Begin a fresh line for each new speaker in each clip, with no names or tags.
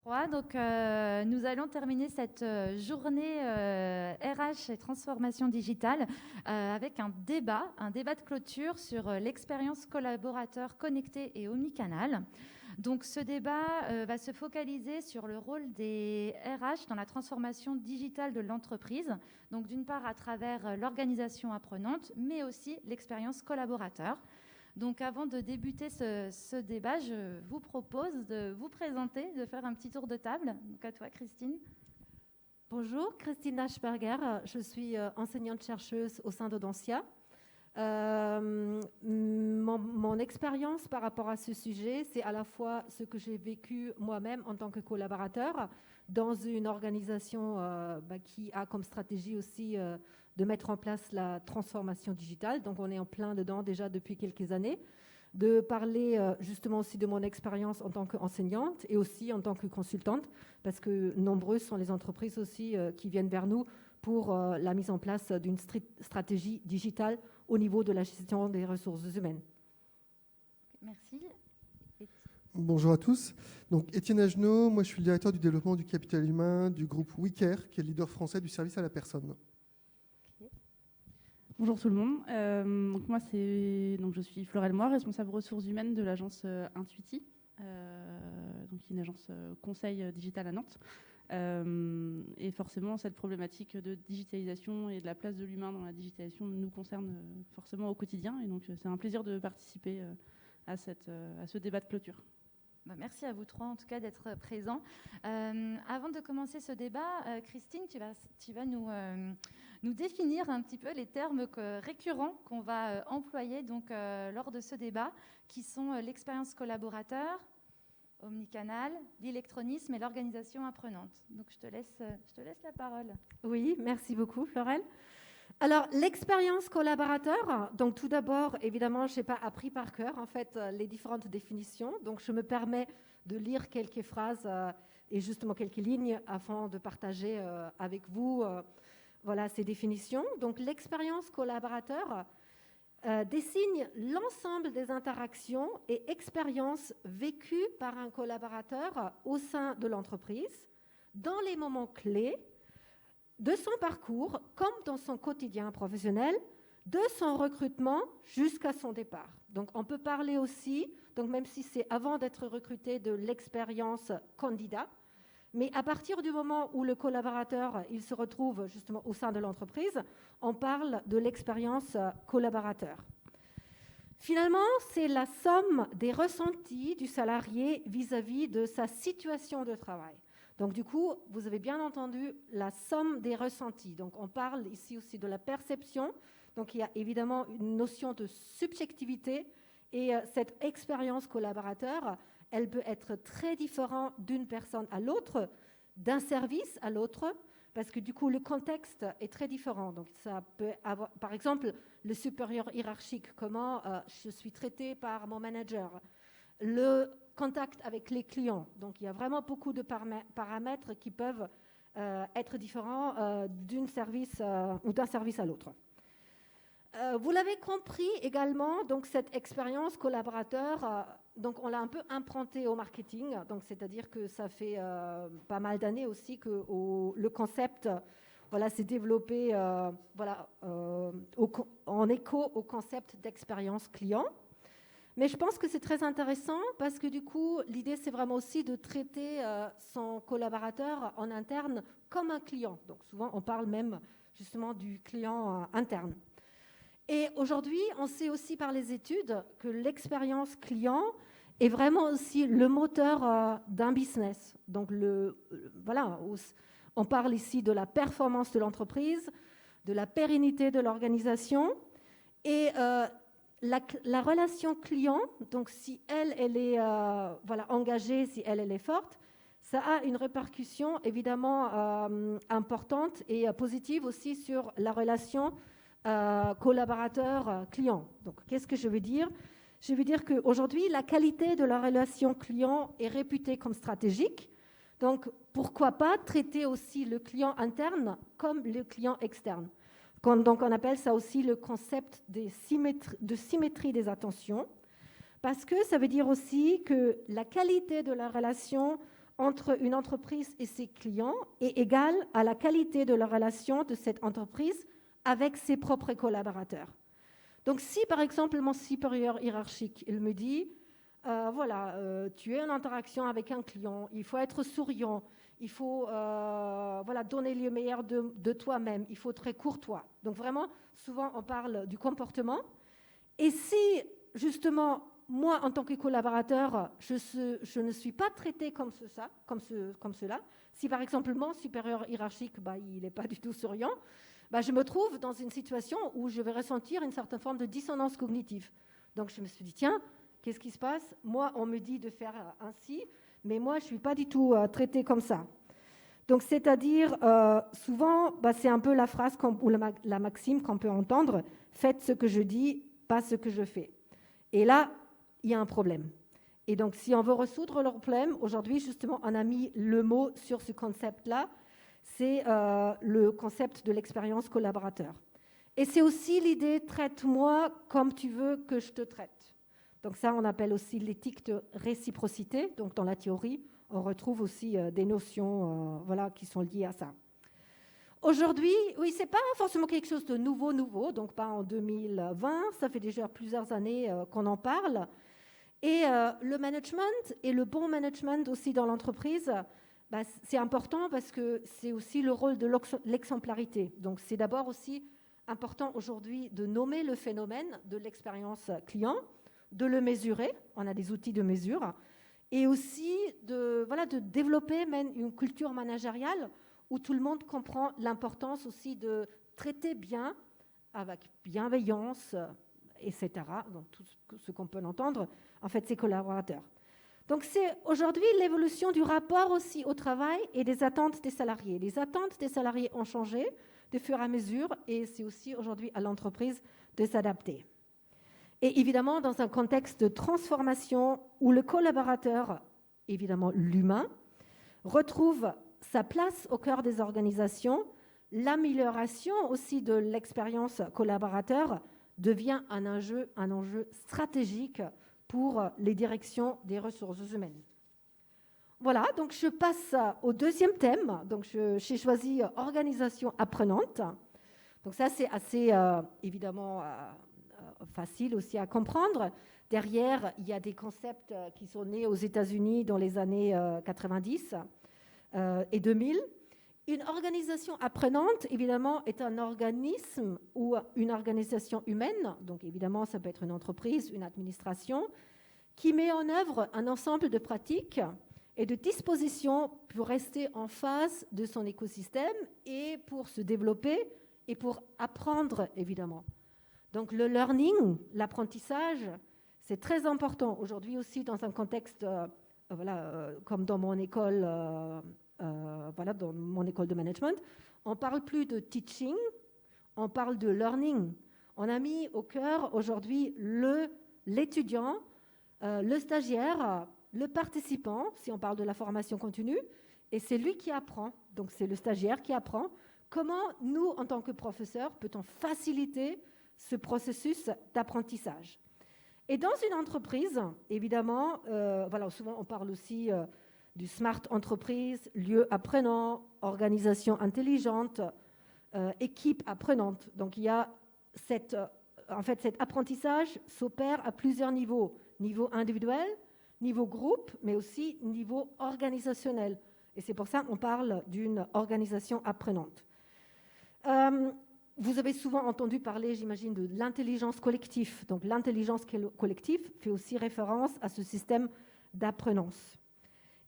Donc, nous allons terminer cette journée RH et transformation digitale avec un débat de clôture sur l'expérience collaborateur connecté et omnicanal. Donc, ce débat va se focaliser sur le rôle des RH dans la transformation digitale de l'entreprise. Donc, d'une part, à travers l'organisation apprenante, mais aussi l'expérience collaborateur. Donc, avant de débuter ce débat, je vous propose de vous présenter, de faire un petit tour de table. Donc, à toi, Christine.
Bonjour, Christine Aschberger. Je suis enseignante-chercheuse au sein d'Audencia. Mon expérience par rapport à ce sujet, c'est à la fois ce que j'ai vécu moi-même en tant que collaborateur dans une organisation qui a comme stratégie aussi de mettre en place la transformation digitale. Donc, on est en plein dedans déjà depuis quelques années. De parler justement aussi de mon expérience en tant qu'enseignante et aussi en tant que consultante, parce que nombreuses sont les entreprises aussi qui viennent vers nous pour la mise en place d'une stratégie digitale au niveau de la gestion des ressources humaines.
Merci.
Bonjour à tous. Donc, Étienne Agenot, moi je suis le directeur du développement du capital humain du groupe WeCare, qui est le leader français du service à la personne.
Bonjour tout le monde. Je suis Florelle Moir, responsable ressources humaines de l'agence Intuiti, une agence conseil digital à Nantes. Et forcément, cette problématique de digitalisation et de la place de l'humain dans la digitalisation nous concerne forcément au quotidien. Et donc, c'est un plaisir de participer à ce débat de clôture.
Merci à vous trois, en tout cas, d'être présents. Avant de commencer ce débat, Christine, tu vas nous définir un petit peu les termes récurrents qu'on va employer lors de ce débat, qui sont l'expérience collaborateur, omnicanal, l'électronisme et l'organisation apprenante. Donc, je te laisse la parole.
Oui, merci beaucoup, Florelle. Alors, l'expérience collaborateur, donc tout d'abord, évidemment, je n'ai pas appris par cœur, en fait, les différentes définitions. Donc, je me permets de lire quelques phrases et justement quelques lignes afin de partager avec vous ces définitions. Donc, l'expérience collaborateur désigne l'ensemble des interactions et expériences vécues par un collaborateur au sein de l'entreprise dans les moments clés de son parcours, comme dans son quotidien professionnel, de son recrutement jusqu'à son départ. Donc, on peut parler aussi, donc même si c'est avant d'être recruté, de l'expérience candidat, mais à partir du moment où le collaborateur il se retrouve justement au sein de l'entreprise, on parle de l'expérience collaborateur. Finalement, c'est la somme des ressentis du salarié vis-à-vis de sa situation de travail. Donc, du coup, vous avez bien entendu la somme des ressentis. Donc, on parle ici aussi de la perception. Donc, il y a évidemment une notion de subjectivité. Et cette expérience collaborateur, elle peut être très différente d'une personne à l'autre, d'un service à l'autre, parce que du coup, le contexte est très différent. Donc, ça peut avoir, par exemple, le supérieur hiérarchique, comment je suis traité par mon manager, le contact avec les clients. Donc, il y a vraiment beaucoup de paramètres qui peuvent être différents d'un service à l'autre. Vous l'avez compris également, donc cette expérience collaborateur, donc on l'a un peu imprantée au marketing. Donc, c'est-à-dire que ça fait pas mal d'années aussi que le concept s'est développé en écho au concept d'expérience client. Mais je pense que c'est très intéressant parce que du coup, l'idée, c'est vraiment aussi de traiter son collaborateur en interne comme un client. Donc souvent, on parle même justement du client interne. Et aujourd'hui, on sait aussi par les études que l'expérience client est vraiment aussi le moteur d'un business. Donc on parle ici de la performance de l'entreprise, de la pérennité de l'organisation et la relation client, donc si elle est engagée, si elle est forte, ça a une répercussion évidemment importante et positive aussi sur la relation collaborateur-client. Donc, qu'est-ce que je veux dire ? Je veux dire qu'aujourd'hui, la qualité de la relation client est réputée comme stratégique. Donc, pourquoi pas traiter aussi le client interne comme le client externe ? Donc, on appelle ça aussi le concept de symétrie des attentions, parce que ça veut dire aussi que la qualité de la relation entre une entreprise et ses clients est égale à la qualité de la relation de cette entreprise avec ses propres collaborateurs. Donc si par exemple mon supérieur hiérarchique, il me dit, tu es en interaction avec un client, il faut être souriant, il faut donner le meilleur de toi-même, il faut être très courtois. Donc vraiment, souvent on parle du comportement. Et si justement, moi en tant que collaborateur, je ne suis pas traitée comme cela, si par exemple mon supérieur hiérarchique, il n'est pas du tout souriant, je me trouve dans une situation où je vais ressentir une certaine forme de dissonance cognitive. Donc je me suis dit, tiens, qu'est-ce qui se passe? Moi, on me dit de faire ainsi, mais moi, je ne suis pas du tout traitée comme ça. Donc, c'est-à-dire, souvent, c'est un peu la phrase ou la maxime qu'on peut entendre, faites ce que je dis, pas ce que je fais. Et là, il y a un problème. Et donc, si on veut résoudre le problème, aujourd'hui, justement, on a mis le mot sur ce concept-là, c'est le concept de l'expérience collaborateur. Et c'est aussi l'idée, traite-moi comme tu veux que je te traite. Donc ça, on appelle aussi l'éthique de réciprocité. Donc dans la théorie, on retrouve aussi des notions qui sont liées à ça. Aujourd'hui, oui, ce n'est pas forcément quelque chose de nouveau, donc pas en 2020, ça fait déjà plusieurs années qu'on en parle. Et le management et le bon management aussi dans l'entreprise, c'est important parce que c'est aussi le rôle de l'exemplarité. Donc c'est d'abord aussi important aujourd'hui de nommer le phénomène de l'expérience client, de le mesurer, on a des outils de mesure, et aussi de développer même une culture managériale où tout le monde comprend l'importance aussi de traiter bien, avec bienveillance, etc., donc tout ce qu'on peut entendre, en fait, ses collaborateurs. Donc c'est aujourd'hui l'évolution du rapport aussi au travail et des attentes des salariés. Les attentes des salariés ont changé de fur et à mesure, et c'est aussi aujourd'hui à l'entreprise de s'adapter. Et évidemment, dans un contexte de transformation où le collaborateur, évidemment l'humain, retrouve sa place au cœur des organisations, l'amélioration aussi de l'expérience collaborateur devient un enjeu stratégique pour les directions des ressources humaines. Voilà, donc je passe au deuxième thème. Donc j'ai choisi organisation apprenante. Donc ça, c'est assez évidemment facile aussi à comprendre. Derrière, il y a des concepts qui sont nés aux États-Unis dans les années 90 et 2000. Une organisation apprenante, évidemment, est un organisme ou une organisation humaine, donc évidemment, ça peut être une entreprise, une administration, qui met en œuvre un ensemble de pratiques et de dispositions pour rester en phase de son écosystème et pour se développer et pour apprendre, évidemment. Donc le learning, l'apprentissage, c'est très important aujourd'hui aussi dans un contexte, comme dans mon école, dans mon école de management, on ne parle plus de teaching, on parle de learning. On a mis au cœur aujourd'hui l'étudiant, le stagiaire, le participant, si on parle de la formation continue, et c'est lui qui apprend. Donc c'est le stagiaire qui apprend. Comment nous, en tant que professeurs, peut-on faciliter ce processus d'apprentissage? Et dans une entreprise, évidemment, souvent on parle aussi du smart entreprise, lieu apprenant, organisation intelligente, équipe apprenante. Donc il y a cet apprentissage s'opère à plusieurs niveaux. Niveau individuel, niveau groupe, mais aussi niveau organisationnel. Et c'est pour ça qu'on parle d'une organisation apprenante. Vous avez souvent entendu parler, j'imagine, de l'intelligence collective. Donc l'intelligence collective fait aussi référence à ce système d'apprenance.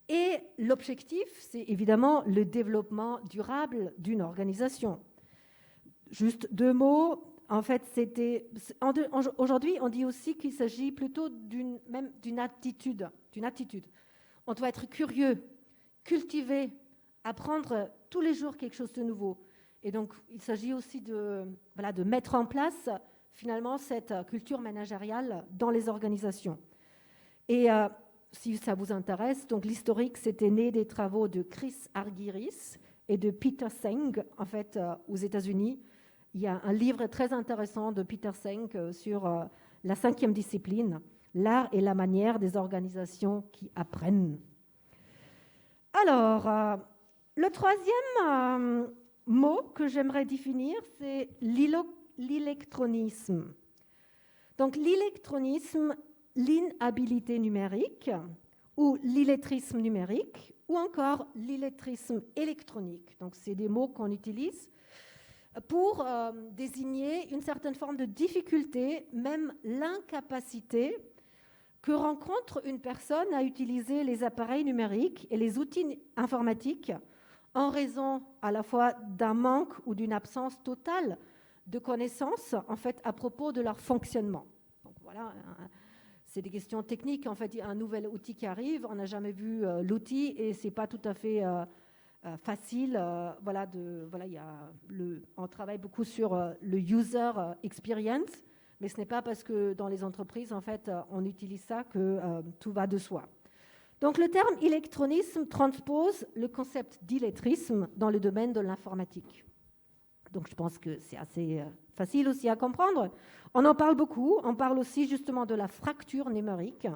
Et l'objectif, c'est évidemment le développement durable d'une organisation. Juste deux mots. En fait, aujourd'hui, on dit aussi qu'il s'agit plutôt d'une attitude. On doit être curieux, cultiver, apprendre tous les jours quelque chose de nouveau. Et donc, il s'agit aussi de mettre en place, finalement, cette culture managériale dans les organisations. Et si ça vous intéresse, donc l'historique, c'était né des travaux de Chris Argyris et de Peter Senge, en fait, aux États-Unis. Il y a un livre très intéressant de Peter Senge sur la 5e discipline, l'art et la manière des organisations qui apprennent. Alors, le troisième mot que j'aimerais définir, c'est l'électronisme. Donc, l'électronisme, l'inhabilité numérique, ou l'illettrisme numérique, ou encore l'illettrisme électronique. Donc, c'est des mots qu'on utilise pour désigner une certaine forme de difficulté, même l'incapacité que rencontre une personne à utiliser les appareils numériques et les outils informatiques en raison à la fois d'un manque ou d'une absence totale de connaissances en fait, à propos de leur fonctionnement. Donc, voilà, c'est des questions techniques. En fait, il y a un nouvel outil qui arrive, on n'a jamais vu l'outil et ce n'est pas tout à fait facile. On travaille beaucoup sur le user experience, mais ce n'est pas parce que dans les entreprises, en fait, on utilise ça que tout va de soi. Donc, le terme électronisme transpose le concept d'illettrisme dans le domaine de l'informatique. Donc, je pense que c'est assez facile aussi à comprendre. On en parle beaucoup. On parle aussi justement de la fracture numérique.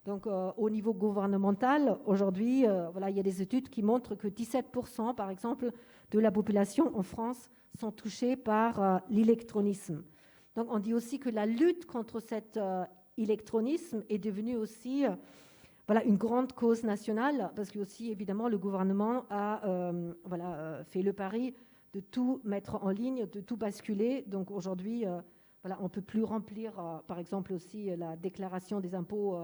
Donc, au niveau gouvernemental, aujourd'hui, il y a des études qui montrent que 17%, par exemple, de la population en France sont touchés par l'électronisme. Donc, on dit aussi que la lutte contre cet électronisme est devenue aussi une grande cause nationale, parce que aussi, évidemment, le gouvernement a fait le pari de tout mettre en ligne, de tout basculer. Donc, aujourd'hui, on ne peut plus remplir, par exemple, aussi la déclaration des impôts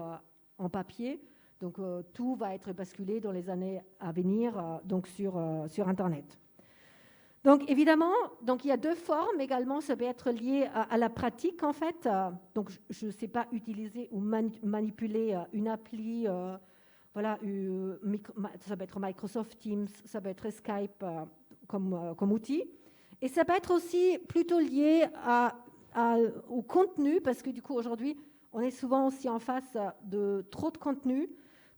en papier. Donc, tout va être basculé dans les années à venir sur Internet. Donc, évidemment, il y a deux formes également. Ça peut être lié à la pratique, en fait. Donc, je ne sais pas utiliser ou manipuler une appli. Ça peut être Microsoft Teams, ça peut être Skype comme outil. Et ça peut être aussi plutôt lié au contenu, parce que du coup, aujourd'hui, on est souvent aussi en face de trop de contenu.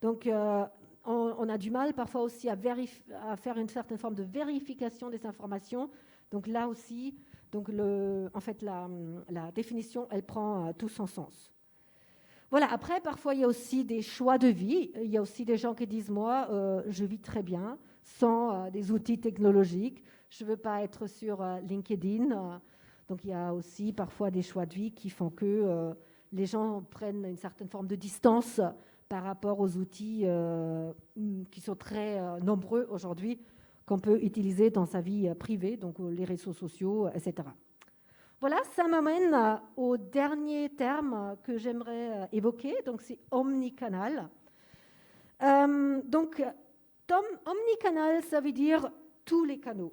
Donc, on a du mal parfois aussi à faire une certaine forme de vérification des informations. Donc là aussi, la définition, elle prend tout son sens. Voilà, après, parfois, il y a aussi des choix de vie. Il y a aussi des gens qui disent, moi, je vis très bien sans des outils technologiques. Je ne veux pas être sur LinkedIn. Donc, il y a aussi parfois des choix de vie qui font que les gens prennent une certaine forme de distance par rapport aux outils qui sont très nombreux aujourd'hui, qu'on peut utiliser dans sa vie privée, donc les réseaux sociaux, etc. Voilà, ça m'amène au dernier terme que j'aimerais évoquer, donc c'est omnicanal. Omnicanal, ça veut dire tous les canaux.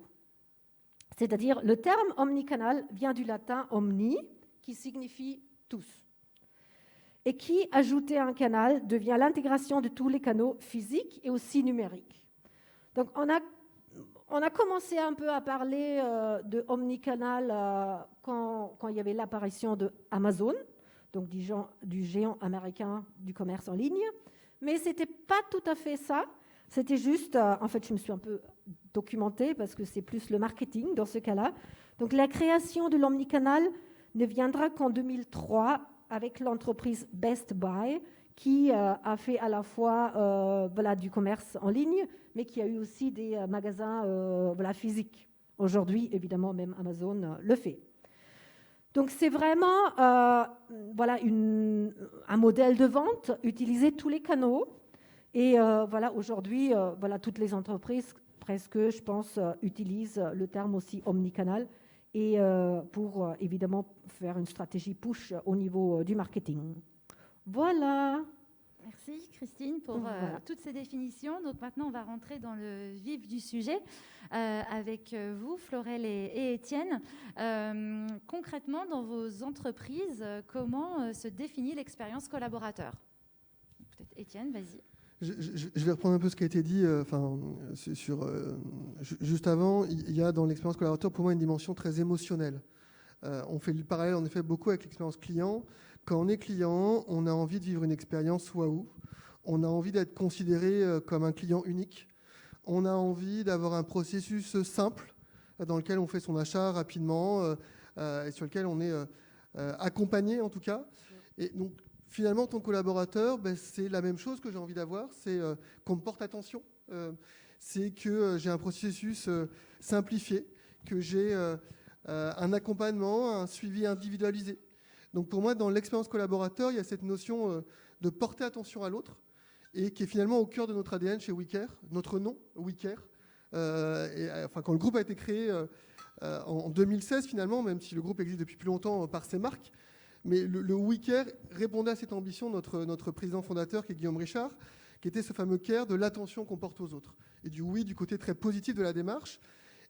C'est-à-dire, le terme omnicanal vient du latin omni, qui signifie tous. Et qui, ajouté à un canal, devient l'intégration de tous les canaux physiques et aussi numériques. Donc, on a commencé un peu à parler de omnicanal quand il y avait l'apparition de Amazon, donc du géant américain du commerce en ligne. Mais ce n'était pas tout à fait ça. C'était juste, en fait, je me suis un peu documentée parce que c'est plus le marketing dans ce cas-là. Donc, la création de l'omnicanal ne viendra qu'en 2003 avec l'entreprise Best Buy, qui a fait à la fois du commerce en ligne, mais qui a eu aussi des magasins physiques. Aujourd'hui, évidemment, même Amazon le fait. Donc, c'est vraiment un modèle de vente, utiliser tous les canaux. Et aujourd'hui, toutes les entreprises, presque, je pense, utilisent le terme aussi omnicanal et pour évidemment faire une stratégie push au niveau du marketing. Voilà.
Merci Christine pour toutes ces définitions. Donc maintenant, on va rentrer dans le vif du sujet avec vous, Florelle et Étienne. Concrètement, dans vos entreprises, comment se définit l'expérience collaborateur ? Peut-être Étienne, vas-y.
Je vais reprendre un peu ce qui a été dit juste avant. Il y a dans l'expérience collaborateur pour moi une dimension très émotionnelle. On fait le parallèle en effet beaucoup avec l'expérience client. Quand on est client, on a envie de vivre une expérience waouh. On a envie d'être considéré comme un client unique. On a envie d'avoir un processus simple dans lequel on fait son achat rapidement et sur lequel on est accompagné en tout cas. Et donc, finalement, ton collaborateur, c'est la même chose que j'ai envie d'avoir, c'est qu'on me porte attention, C'est que j'ai un processus simplifié, que j'ai un accompagnement, un suivi individualisé. Donc pour moi, dans l'expérience collaborateur, il y a cette notion de porter attention à l'autre et qui est finalement au cœur de notre ADN chez WeCare, notre nom, WeCare. Quand le groupe a été créé en 2016 finalement, même si le groupe existe depuis plus longtemps par ses marques, mais le WeCare répondait à cette ambition de notre président fondateur qui est Guillaume Richard, qui était ce fameux care de l'attention qu'on porte aux autres. Et du côté très positif de la démarche.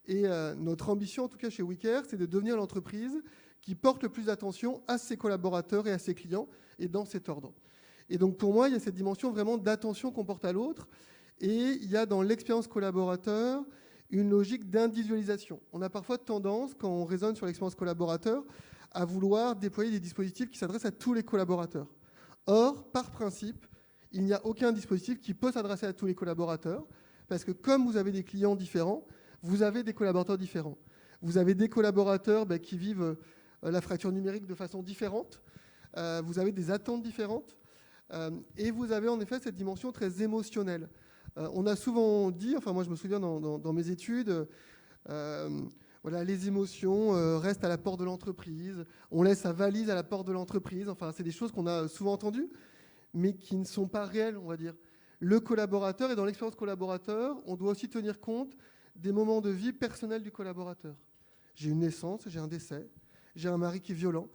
Et notre ambition, en tout cas chez WeCare, c'est de devenir l'entreprise qui porte le plus d'attention à ses collaborateurs et à ses clients, et dans cet ordre. Et donc pour moi, il y a cette dimension vraiment d'attention qu'on porte à l'autre, et il y a dans l'expérience collaborateur une logique d'individualisation. On a parfois tendance, quand on raisonne sur l'expérience collaborateur, à vouloir déployer des dispositifs qui s'adressent à tous les collaborateurs. Or, par principe, il n'y a aucun dispositif qui peut s'adresser à tous les collaborateurs, parce que comme vous avez des clients différents, vous avez des collaborateurs différents. Vous avez des collaborateurs qui vivent la fracture numérique de façon différente, vous avez des attentes différentes, et vous avez en effet cette dimension très émotionnelle. On a souvent dit, enfin moi je me souviens dans mes études, voilà, les émotions restent à la porte de l'entreprise, on laisse sa valise à la porte de l'entreprise, enfin c'est des choses qu'on a souvent entendues, mais qui ne sont pas réelles, on va dire. Le collaborateur, et dans l'expérience collaborateur, on doit aussi tenir compte des moments de vie personnels du collaborateur. J'ai une naissance, j'ai un décès, j'ai un mari qui est violent.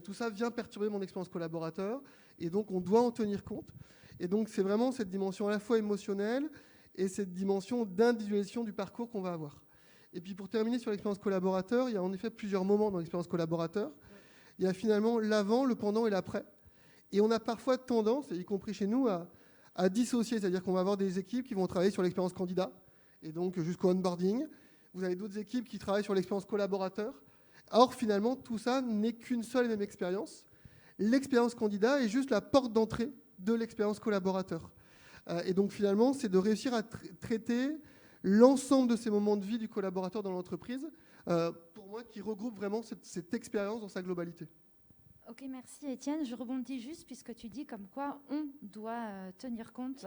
Tout ça vient perturber mon expérience collaborateur, et donc on doit en tenir compte. Et donc c'est vraiment cette dimension à la fois émotionnelle et cette dimension d'individualisation du parcours qu'on va avoir. Et puis pour terminer sur l'expérience collaborateur, il y a en effet plusieurs moments dans l'expérience collaborateur. Il y a finalement l'avant, le pendant et l'après. Et on a parfois tendance, y compris chez nous, à dissocier. C'est-à-dire qu'on va avoir des équipes qui vont travailler sur l'expérience candidat, et donc jusqu'au onboarding. Vous avez d'autres équipes qui travaillent sur l'expérience collaborateur. Or, finalement, tout ça n'est qu'une seule et même expérience. L'expérience candidat est juste la porte d'entrée de l'expérience collaborateur. Et donc, finalement, c'est de réussir à traiter l'ensemble de ces moments de vie du collaborateur dans l'entreprise, pour moi, qui regroupe vraiment cette expérience dans sa globalité.
Ok, merci Étienne. Je rebondis juste puisque tu dis comme quoi on doit tenir compte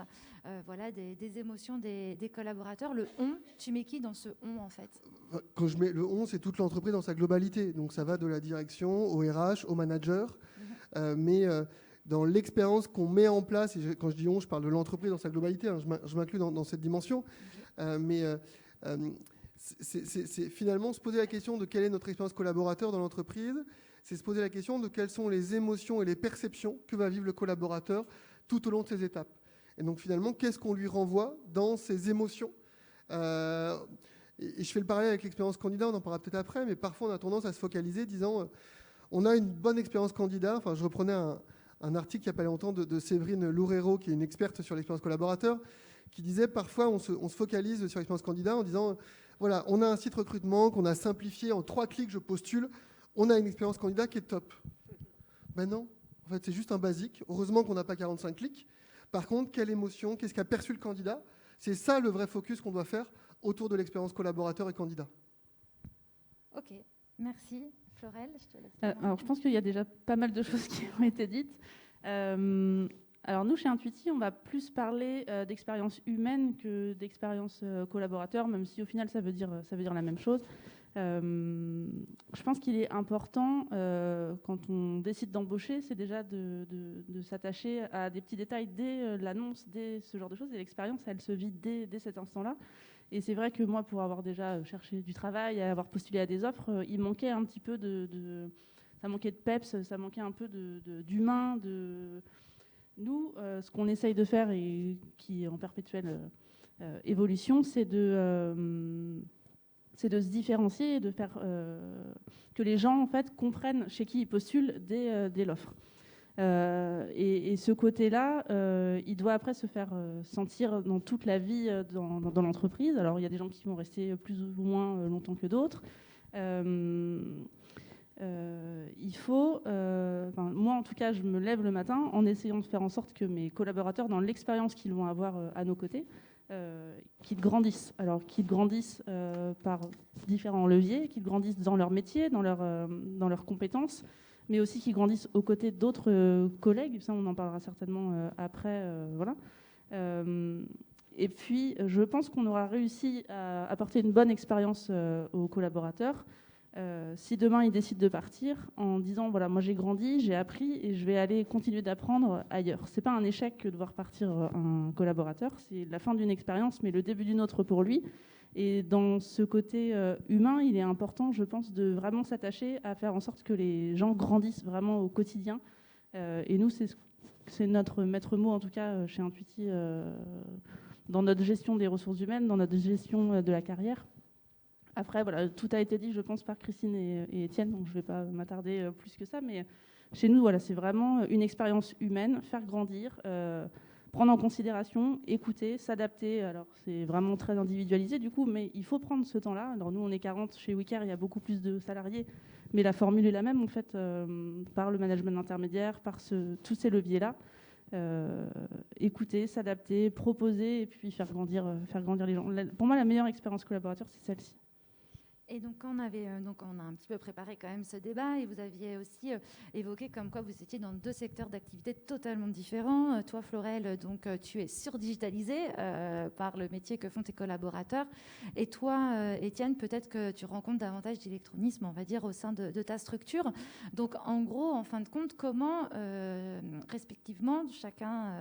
des émotions des collaborateurs. Le on, tu mets qui dans ce on en fait?
Quand je mets le on, c'est toute l'entreprise dans sa globalité. Donc ça va de la direction au RH, au manager. Mais dans l'expérience qu'on met en place, et quand je dis on, je parle de l'entreprise dans sa globalité, hein, je m'inclus dans cette dimension. C'est finalement se poser la question de quelle est notre expérience collaborateur dans l'entreprise. C'est se poser la question de quelles sont les émotions et les perceptions que va vivre le collaborateur tout au long de ces étapes. Et donc finalement, qu'est-ce qu'on lui renvoie dans ces émotions et je fais le parallèle avec l'expérience candidat, on en parlera peut-être après, mais parfois on a tendance à se focaliser disant on a une bonne expérience candidat. Enfin, je reprenais un article il n'y a pas longtemps de Séverine Loureiro, qui est une experte sur l'expérience collaborateur, qui disait parfois on se focalise sur l'expérience candidat en disant voilà, on a un site recrutement qu'on a simplifié, en 3 clics je postule, on a une expérience candidat qui est top. Ben non, en fait c'est juste un basique. Heureusement qu'on n'a pas 45 clics. Par contre, quelle émotion, qu'est-ce qu'a perçu le candidat? C'est ça le vrai focus qu'on doit faire autour de l'expérience collaborateur et candidat.
Ok, merci. Florelle, je te laisse.
Alors je pense qu'il y a déjà pas mal de choses qui ont été dites. Alors nous, chez Intuiti, on va plus parler d'expérience humaine que d'expérience collaborateur, même si au final ça veut dire la même chose. Je pense qu'il est important, quand on décide d'embaucher, c'est déjà de s'attacher à des petits détails dès l'annonce, dès ce genre de choses. Et l'expérience, elle se vit dès cet instant-là. Et c'est vrai que moi, pour avoir déjà cherché du travail, avoir postulé à des offres, il manquait un petit peu ça manquait de peps, ça manquait un peu d'humain. Nous, ce qu'on essaye de faire et qui est en perpétuelle évolution, c'est de se différencier et de faire que les gens en fait comprennent chez qui ils postulent dès l'offre. Et ce côté-là, il doit après se faire sentir dans toute la vie dans l'entreprise. Alors il y a des gens qui vont rester plus ou moins longtemps que d'autres. Il faut, moi en tout cas, je me lève le matin en essayant de faire en sorte que mes collaborateurs, dans l'expérience qu'ils vont avoir à nos côtés, qu'ils grandissent. Alors qu'ils grandissent par différents leviers, qu'ils grandissent dans leur métier, dans leurs compétences, mais aussi qu'ils grandissent aux côtés d'autres collègues. Ça, on en parlera certainement après. Voilà. Et puis, je pense qu'on aura réussi à apporter une bonne expérience aux collaborateurs. Si demain ils décident de partir en disant voilà, moi j'ai grandi, j'ai appris et je vais aller continuer d'apprendre ailleurs. C'est pas un échec que de voir partir un collaborateur, c'est la fin d'une expérience, mais le début d'une autre pour lui. Et dans ce côté humain, il est important, je pense, de vraiment s'attacher à faire en sorte que les gens grandissent vraiment au quotidien. Et nous, c'est notre maître mot, en tout cas chez Intuiti, dans notre gestion des ressources humaines, dans notre gestion de la carrière. Après, voilà, tout a été dit, je pense, par Christine et Étienne, donc je ne vais pas m'attarder plus que ça. Mais chez nous, voilà, c'est vraiment une expérience humaine, faire grandir, prendre en considération, écouter, s'adapter. Alors, c'est vraiment très individualisé, du coup, mais il faut prendre ce temps-là. Alors, nous, on est 40 chez WeCare, il y a beaucoup plus de salariés, mais la formule est la même, en fait, par le management intermédiaire, par tous ces leviers-là. Écouter, s'adapter, proposer, et puis faire grandir les gens. Pour moi, la meilleure expérience collaborateur, c'est celle-ci.
Et donc, on a un petit peu préparé quand même ce débat et vous aviez aussi évoqué comme quoi vous étiez dans 2 secteurs d'activité totalement différents. Toi, Florel, donc tu es surdigitalisée par le métier que font tes collaborateurs. Et toi, Étienne, peut-être que tu rencontres davantage d'électronisme, on va dire, au sein de ta structure. Donc, en gros, en fin de compte, comment, respectivement, chacun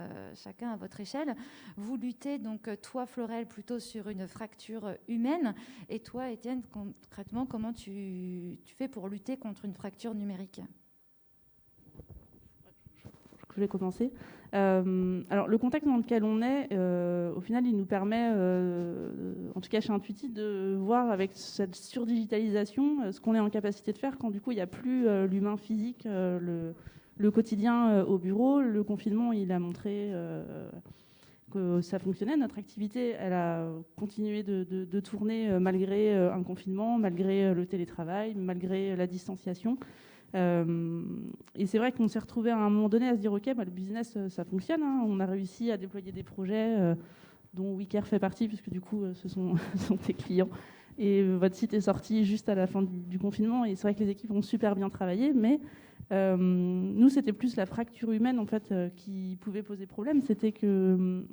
à votre échelle, vous luttez, donc toi, Florel, plutôt sur une fracture humaine et toi, Étienne, concrètement, comment tu fais pour lutter contre une fracture numérique ?
Je vais commencer. Alors, le contexte dans lequel on est, au final, il nous permet, en tout cas chez Intuiti, de voir avec cette surdigitalisation ce qu'on est en capacité de faire quand, du coup, il n'y a plus l'humain physique, le quotidien au bureau. Le confinement, il a montré que ça fonctionnait. Notre activité, elle a continué de tourner malgré un confinement, malgré le télétravail, malgré la distanciation. Et c'est vrai qu'on s'est retrouvé à un moment donné à se dire ok, le business, ça fonctionne. Hein. On a réussi à déployer des projets dont WeCare fait partie, puisque du coup, ce sont tes clients. Et votre site est sorti juste à la fin du confinement. Et c'est vrai que les équipes ont super bien travaillé, mais nous, c'était plus la fracture humaine en fait qui pouvait poser problème. C'était que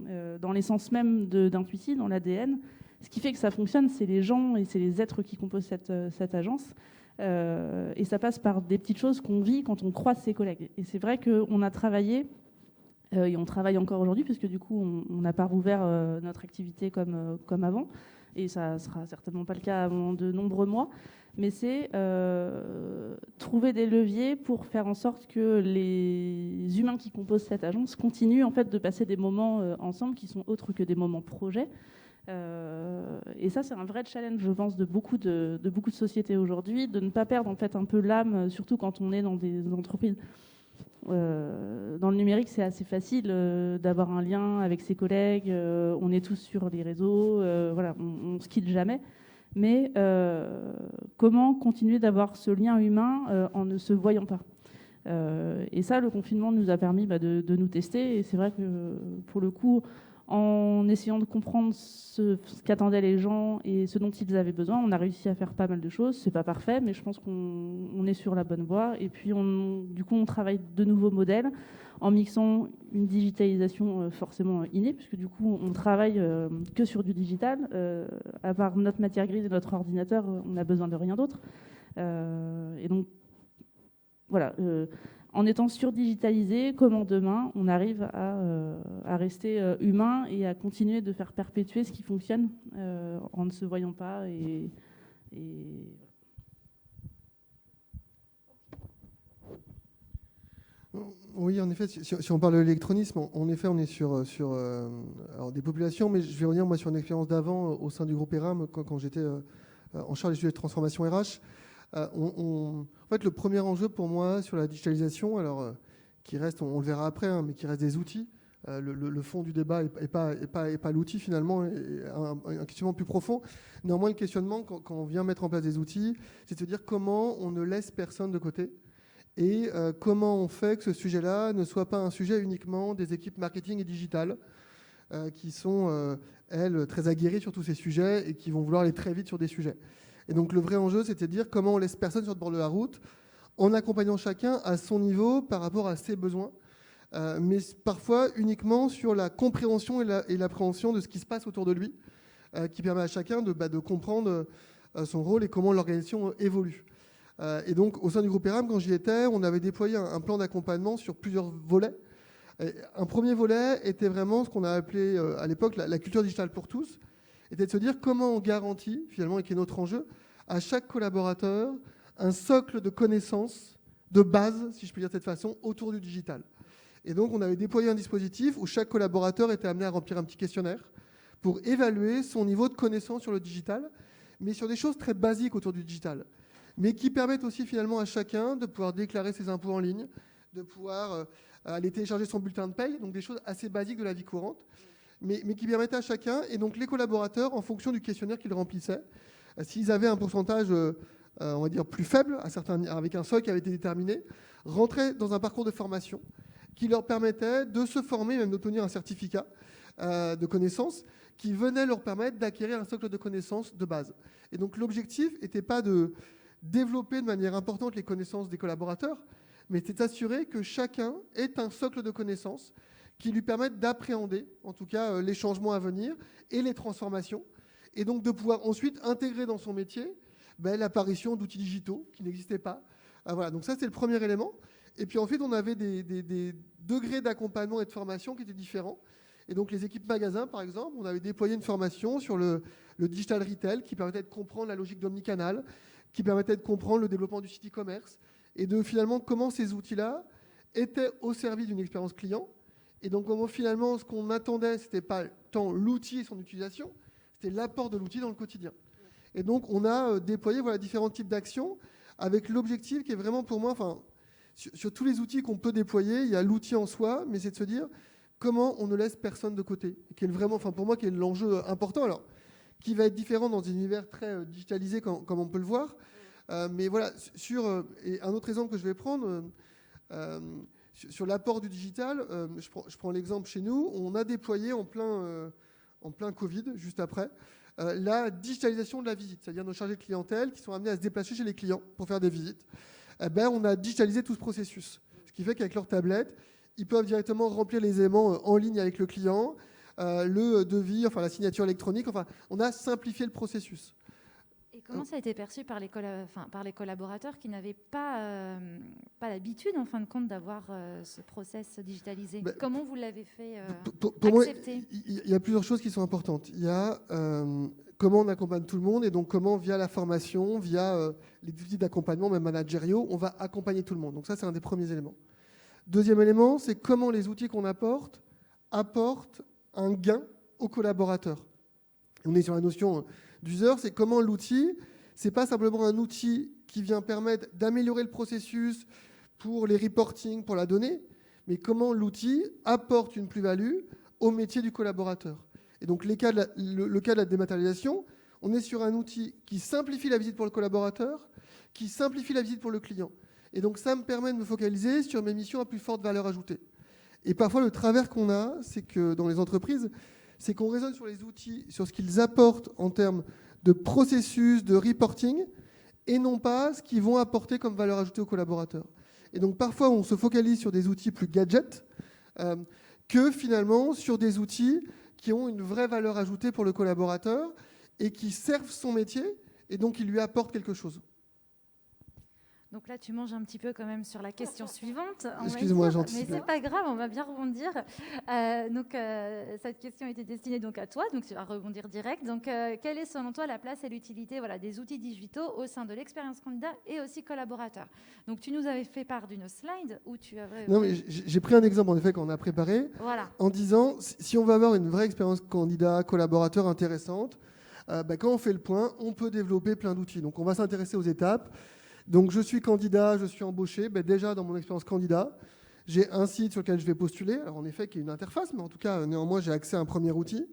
dans l'essence même d'Intuiti, dans l'ADN, ce qui fait que ça fonctionne, c'est les gens et c'est les êtres qui composent cette agence. Et ça passe par des petites choses qu'on vit quand on croise ses collègues. Et c'est vrai qu'on a travaillé, et on travaille encore aujourd'hui, puisque du coup, on n'a pas rouvert notre activité comme avant. Et ça ne sera certainement pas le cas avant de nombreux mois. Mais c'est trouver des leviers pour faire en sorte que les humains qui composent cette agence continuent en fait de passer des moments ensemble qui sont autres que des moments projets. Et ça, c'est un vrai challenge, je pense, de beaucoup de sociétés aujourd'hui, de ne pas perdre en fait un peu l'âme, surtout quand on est dans des entreprises. Dans le numérique, c'est assez facile d'avoir un lien avec ses collègues. On est tous sur les réseaux, voilà, on se quitte jamais. Mais comment continuer d'avoir ce lien humain en ne se voyant pas ? Et ça, le confinement nous a permis de nous tester. Et c'est vrai que pour le coup, en essayant de comprendre ce qu'attendaient les gens et ce dont ils avaient besoin, on a réussi à faire pas mal de choses. C'est pas parfait, mais je pense qu'on est sur la bonne voie. Et puis, du coup, on travaille de nouveaux modèles en mixant une digitalisation forcément innée, puisque du coup, on travaille que sur du digital. À part notre matière grise et notre ordinateur, on n'a besoin de rien d'autre. Et donc, voilà. En étant surdigitalisé, comment demain on arrive à rester humain et à continuer de faire perpétuer ce qui fonctionne en ne se voyant pas et
Oui, en effet, si on parle de l'électronisme, en effet, on est sur alors des populations, mais je vais revenir moi sur une expérience d'avant au sein du groupe ERAM quand j'étais en charge des sujets de transformation RH. En fait, le premier enjeu pour moi sur la digitalisation, alors qui reste, on le verra après, hein, mais qui reste des outils. Le fond du débat n'est pas l'outil finalement, un questionnement plus profond. Néanmoins, le questionnement, quand on vient mettre en place des outils, c'est de se dire comment on ne laisse personne de côté et comment on fait que ce sujet-là ne soit pas un sujet uniquement des équipes marketing et digitales qui sont, elles, très aguerries sur tous ces sujets et qui vont vouloir aller très vite sur des sujets. Et donc le vrai enjeu, c'était de dire comment on laisse personne sur le bord de la route en accompagnant chacun à son niveau par rapport à ses besoins. mais parfois uniquement sur la compréhension et l'appréhension de ce qui se passe autour de lui, qui permet à chacun de comprendre son rôle et comment l'organisation évolue. Et donc, au sein du groupe ERAM, quand j'y étais, on avait déployé un plan d'accompagnement sur plusieurs volets. Et un premier volet était vraiment ce qu'on a appelé à l'époque la culture digitale pour tous, était de se dire comment on garantit, finalement, et qui est notre enjeu, à chaque collaborateur un socle de connaissances de base, si je peux dire de cette façon, autour du digital. Et donc, on avait déployé un dispositif où chaque collaborateur était amené à remplir un petit questionnaire pour évaluer son niveau de connaissance sur le digital, mais sur des choses très basiques autour du digital, mais qui permettent aussi finalement à chacun de pouvoir déclarer ses impôts en ligne, de pouvoir aller télécharger son bulletin de paye, donc des choses assez basiques de la vie courante, mais qui permettent à chacun, et donc les collaborateurs, en fonction du questionnaire qu'ils remplissaient, s'ils avaient un pourcentage, on va dire, plus faible, avec un seuil qui avait été déterminé, rentraient dans un parcours de formation qui leur permettait de se former, même d'obtenir un certificat de connaissances, qui venait leur permettre d'acquérir un socle de connaissances de base. Et donc l'objectif n'était pas de développer de manière importante les connaissances des collaborateurs, mais c'est d'assurer que chacun ait un socle de connaissances qui lui permettent d'appréhender, en tout cas, les changements à venir et les transformations, et donc de pouvoir ensuite intégrer dans son métier l'apparition d'outils digitaux qui n'existaient pas. Voilà, donc ça, c'est le premier élément. Et puis ensuite, on avait des degrés d'accompagnement et de formation qui étaient différents. Et donc les équipes magasins, par exemple, on avait déployé une formation sur le digital retail qui permettait de comprendre la logique d'omnicanal, qui permettait de comprendre le développement du site e-commerce et de finalement comment ces outils-là étaient au service d'une expérience client. Et donc comment finalement ce qu'on attendait, ce n'était pas tant l'outil et son utilisation, c'était l'apport de l'outil dans le quotidien. Et donc on a déployé différents types d'actions avec l'objectif qui est vraiment pour moi, sur tous les outils qu'on peut déployer, il y a l'outil en soi, mais c'est de se dire comment on ne laisse personne de côté, qui est vraiment, pour moi, qui est l'enjeu important. Alors, qui va être différent dans un univers très digitalisé, comme on peut le voir. Mais voilà, et un autre exemple que je vais prendre, sur l'apport du digital, je prends l'exemple chez nous, on a déployé en plein Covid, juste après, la digitalisation de la visite, c'est-à-dire nos chargés de clientèle qui sont amenés à se déplacer chez les clients pour faire des visites. On a digitalisé tout ce processus. Ce qui fait qu'avec leur tablette, ils peuvent directement remplir les éléments en ligne avec le client, le devis, la signature électronique. On a simplifié le processus.
Et comment ça a été perçu par les collaborateurs qui n'avaient pas l'habitude, en fin de compte, d'avoir ce process digitalisé? Comment vous l'avez fait accepter?
Il y a plusieurs choses qui sont importantes. Il y a comment on accompagne tout le monde et donc comment, via la formation, via les outils d'accompagnement, même managériaux, on va accompagner tout le monde. Donc ça, c'est un des premiers éléments. Deuxième élément, c'est comment les outils qu'on apportent un gain aux collaborateurs. On est sur la notion d'user, c'est comment l'outil, c'est pas simplement un outil qui vient permettre d'améliorer le processus pour les reporting, pour la donnée, mais comment l'outil apporte une plus-value au métier du collaborateur. Et donc le cas de la dématérialisation, on est sur un outil qui simplifie la visite pour le collaborateur, qui simplifie la visite pour le client. Et donc ça me permet de me focaliser sur mes missions à plus forte valeur ajoutée. Et parfois le travers qu'on a, c'est que dans les entreprises, c'est qu'on raisonne sur les outils, sur ce qu'ils apportent en termes de processus, de reporting, et non pas ce qu'ils vont apporter comme valeur ajoutée aux collaborateurs. Et donc parfois on se focalise sur des outils plus gadgets que finalement sur des outils qui ont une vraie valeur ajoutée pour le collaborateur et qui servent son métier et donc qui lui apportent quelque chose.
Donc là, tu manges un petit peu quand même sur la question suivante.
Excuse-moi, j'anticipe.
Mais c'est pas grave, on va bien rebondir. Cette question était destinée donc à toi, donc tu vas rebondir direct. Donc, quelle est selon toi la place et l'utilité des outils digitaux au sein de l'expérience candidat et aussi collaborateur? Donc, tu nous avais fait part d'une slide où tu avais...
Non, mais j'ai pris un exemple en effet qu'on a préparé en disant si on veut avoir une vraie expérience candidat, collaborateur intéressante, quand on fait le point, on peut développer plein d'outils. Donc, on va s'intéresser aux étapes. Donc, je suis candidat, je suis embauché. Déjà, dans mon expérience candidat, j'ai un site sur lequel je vais postuler. Alors, en effet, qui est une interface, mais en tout cas, néanmoins, j'ai accès à un premier outil.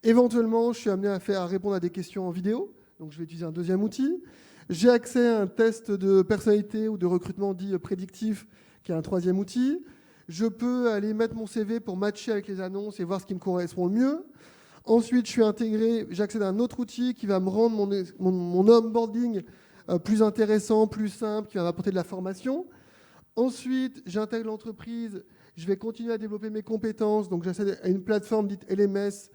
Éventuellement, je suis amené à répondre à des questions en vidéo. Donc, je vais utiliser un deuxième outil. J'ai accès à un test de personnalité ou de recrutement dit prédictif, qui est un troisième outil. Je peux aller mettre mon CV pour matcher avec les annonces et voir ce qui me correspond le mieux. Ensuite, je suis intégré, j'accède à un autre outil qui va me rendre mon onboarding plus intéressant, plus simple, qui va m'apporter de la formation. Ensuite, j'intègre l'entreprise, je vais continuer à développer mes compétences, donc j'accède à une plateforme dite LMS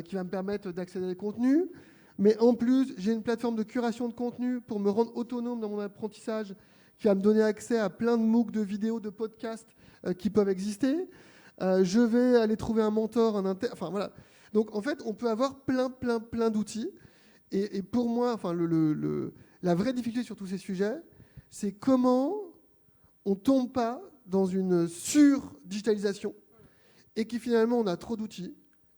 qui va me permettre d'accéder à des contenus. Mais en plus, j'ai une plateforme de curation de contenu pour me rendre autonome dans mon apprentissage, qui va me donner accès à plein de MOOC, de vidéos, de podcasts qui peuvent exister. Je vais aller trouver un mentor, enfin voilà. Donc en fait, on peut avoir plein d'outils. Et pour moi, enfin, la vraie difficulté sur tous ces sujets, c'est comment on ne tombe pas dans une sur-digitalisation et qui finalement on a trop d'outils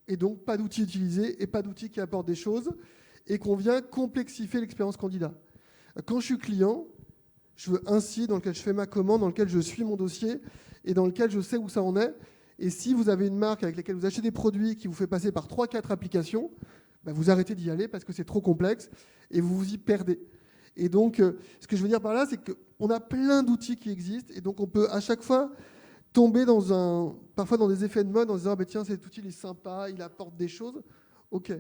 et donc pas d'outils utilisés et pas d'outils qui apportent des choses et qu'on vient complexifier l'expérience candidat. Quand je suis client, je veux un site dans lequel je fais ma commande, dans lequel je suis mon dossier et dans lequel je sais où ça en est. Et si vous avez une marque avec laquelle vous achetez des produits qui vous fait passer par 3-4 applications, bah vous arrêtez d'y aller parce que c'est trop complexe et vous vous y perdez. Et donc, ce que je veux dire par là, c'est qu'on a plein d'outils qui existent et donc on peut à chaque fois tomber parfois dans des effets de mode en se disant bah, tiens, cet outil il est sympa, il apporte des choses. Ok.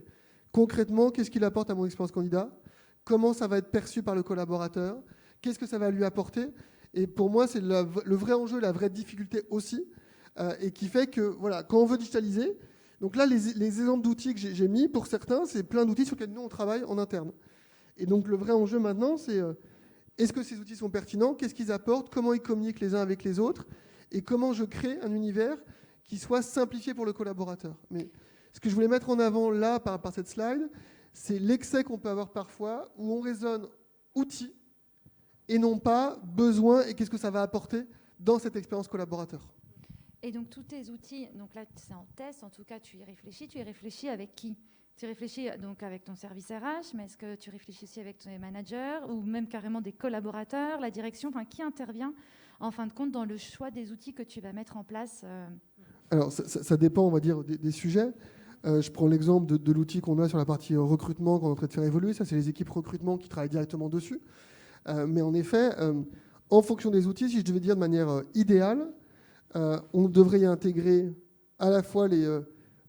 Concrètement, qu'est-ce qu'il apporte à mon expérience candidat? Comment ça va être perçu par le collaborateur? Qu'est-ce que ça va lui apporter? Et pour moi, c'est le vrai enjeu, la vraie difficulté aussi, et qui fait que voilà, quand on veut digitaliser, donc là, les exemples d'outils que j'ai mis, pour certains, c'est plein d'outils sur lesquels nous, on travaille en interne. Et donc, le vrai enjeu maintenant, c'est est-ce que ces outils sont pertinents? Qu'est-ce qu'ils apportent? Comment ils communiquent les uns avec les autres? Et comment je crée un univers qui soit simplifié pour le collaborateur? Mais ce que je voulais mettre en avant là, par cette slide, c'est l'excès qu'on peut avoir parfois, où on raisonne outils et non pas besoin et qu'est-ce que ça va apporter dans cette expérience collaborateur.
Et donc, tous tes outils, donc là, c'est en test, en tout cas, tu y réfléchis avec qui? Tu réfléchis donc avec ton service RH, mais est-ce que tu réfléchis aussi avec tes managers ou même carrément des collaborateurs, la direction, enfin, qui intervient en fin de compte dans le choix des outils que tu vas mettre en place?
Alors, ça dépend, on va dire, des sujets. Je prends l'exemple de l'outil qu'on a sur la partie recrutement qu'on est en train de faire évoluer. Ça, c'est les équipes recrutement qui travaillent directement dessus. Mais en effet, en fonction des outils, si je devais dire de manière idéale, on devrait y intégrer à la fois les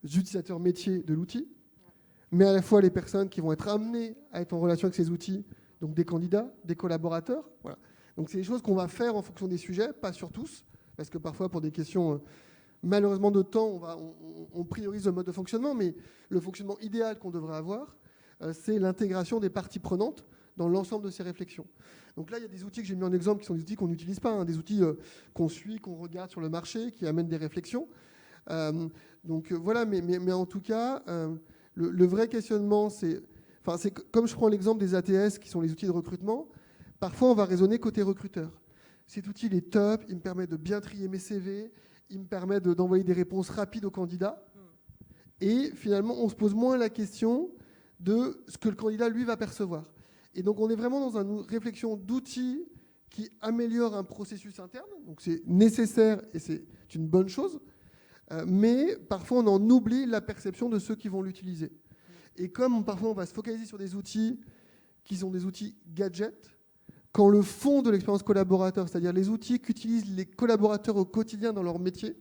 utilisateurs métiers de l'outil, mais à la fois les personnes qui vont être amenées à être en relation avec ces outils, donc des candidats, des collaborateurs. Voilà. Donc c'est des choses qu'on va faire en fonction des sujets, pas sur tous, parce que parfois pour des questions malheureusement de temps, on priorise le mode de fonctionnement, mais le fonctionnement idéal qu'on devrait avoir, c'est l'intégration des parties prenantes dans l'ensemble de ces réflexions. Donc là, il y a des outils que j'ai mis en exemple qui sont des outils qu'on n'utilise pas, hein, des outils qu'on suit, qu'on regarde sur le marché, qui amènent des réflexions. Donc voilà, mais en tout cas, le vrai questionnement, c'est comme je prends l'exemple des ATS, qui sont les outils de recrutement, parfois on va raisonner côté recruteur. Cet outil, il est top, il me permet de bien trier mes CV, il me permet d'envoyer des réponses rapides aux candidats. Et finalement, on se pose moins la question de ce que le candidat, lui, va percevoir. Et donc, on est vraiment dans une réflexion d'outils qui améliorent un processus interne. Donc, c'est nécessaire et c'est une bonne chose. Mais parfois, on en oublie la perception de ceux qui vont l'utiliser. Et comme parfois, on va se focaliser sur des outils qui sont des outils gadgets, quand le fond de l'expérience collaborateur, c'est-à-dire les outils qu'utilisent les collaborateurs au quotidien dans leur métier,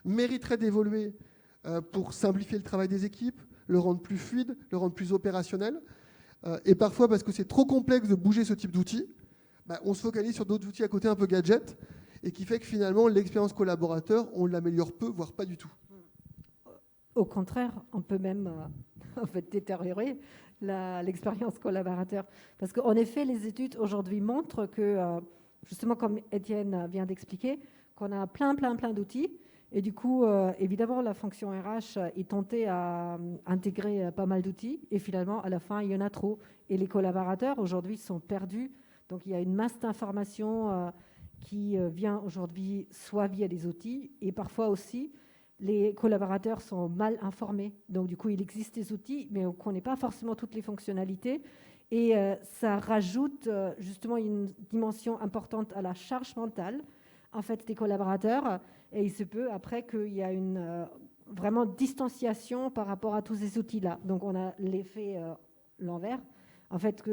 mériterait d'évoluer pour simplifier le travail des équipes, le rendre plus fluide, le rendre plus opérationnel. Et parfois, parce que c'est trop complexe de bouger ce type d'outils, on se focalise sur d'autres outils à côté un peu gadgets, et qui fait que finalement, l'expérience collaborateur, on l'améliore peu, voire pas du tout.
Au contraire, on peut même en fait, détériorer l'expérience collaborateur. Parce qu'en effet, les études aujourd'hui montrent que, justement, comme Étienne vient d'expliquer, qu'on a plein d'outils. Et du coup, évidemment, la fonction RH est tentée à intégrer pas mal d'outils. Et finalement, à la fin, il y en a trop. Et les collaborateurs, aujourd'hui, sont perdus. Donc, il y a une masse d'informations qui vient aujourd'hui soit via des outils et parfois aussi, les collaborateurs sont mal informés. Donc, du coup, il existe des outils, mais on ne connaît pas forcément toutes les fonctionnalités. Et ça rajoute justement une dimension importante à la charge mentale, en fait, des collaborateurs. Et il se peut, après, qu'il y a une vraiment distanciation par rapport à tous ces outils-là. Donc, on a l'effet l'envers. En fait,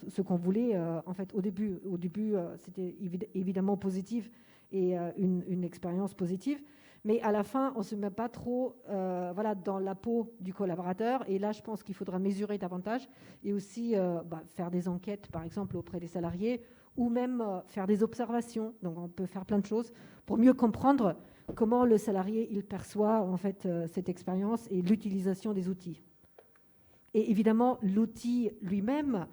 ce qu'on voulait, en fait, au début c'était évidemment positif et une expérience positive. Mais à la fin, on ne se met pas trop dans la peau du collaborateur. Et là, je pense qu'il faudra mesurer davantage et aussi faire des enquêtes, par exemple, auprès des salariés ou même faire des observations. Donc on peut faire plein de choses pour mieux comprendre comment le salarié il perçoit en fait cette expérience et l'utilisation des outils. Et évidemment, l'outil lui-même,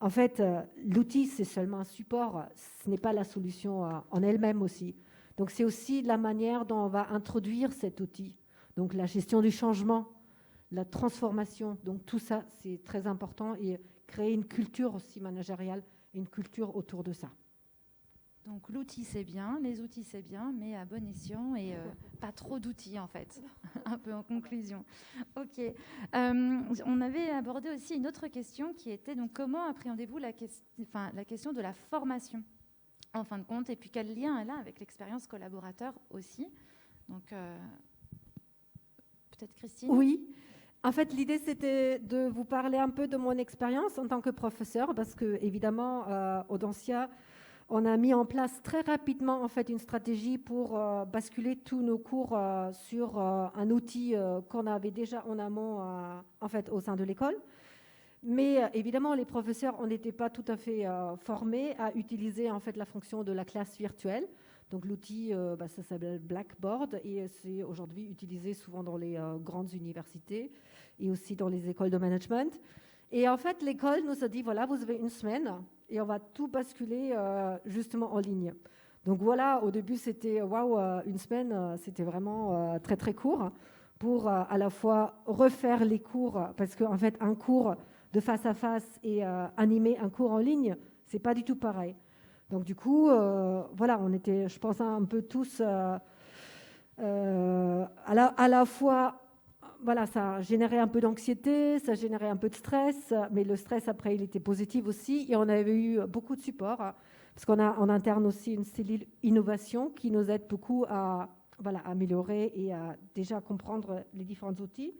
en fait, l'outil c'est seulement un support, ce n'est pas la solution en elle-même aussi. Donc c'est aussi la manière dont on va introduire cet outil. Donc la gestion du changement, la transformation, donc tout ça c'est très important et créer une culture aussi managériale, une culture autour de ça.
Donc l'outil c'est bien, les outils c'est bien, mais à bon escient et pas trop d'outils en fait, un peu en conclusion. Ok. On avait abordé aussi une autre question qui était donc comment appréhendez-vous la question de la formation en fin de compte et puis quel lien elle a avec l'expérience collaborateur aussi. Donc peut-être Christine.
Oui. En fait, l'idée, c'était de vous parler un peu de mon expérience en tant que professeur, parce que évidemment, Audencia, on a mis en place très rapidement en fait une stratégie pour basculer tous nos cours sur un outil qu'on avait déjà en amont en fait au sein de l'école. Mais évidemment, les professeurs, on n'était pas tout à fait formés à utiliser en fait la fonction de la classe virtuelle. Donc l'outil, ça s'appelle Blackboard et c'est aujourd'hui utilisé souvent dans les grandes universités et aussi dans les écoles de management. Et en fait, l'école nous a dit, voilà, vous avez une semaine et on va tout basculer justement en ligne. Donc voilà, au début, c'était, waouh, une semaine, c'était vraiment très, très court pour à la fois refaire les cours, parce qu'en fait, un cours de face à face et animer un cours en ligne, c'est pas du tout pareil. Donc du coup, voilà, on était, je pense, un peu tous à la fois, voilà, ça générait un peu d'anxiété, ça générait un peu de stress, mais le stress après, il était positif aussi, et on avait eu beaucoup de support, parce qu'on a en interne aussi une cellule innovation qui nous aide beaucoup à améliorer et à déjà comprendre les différents outils.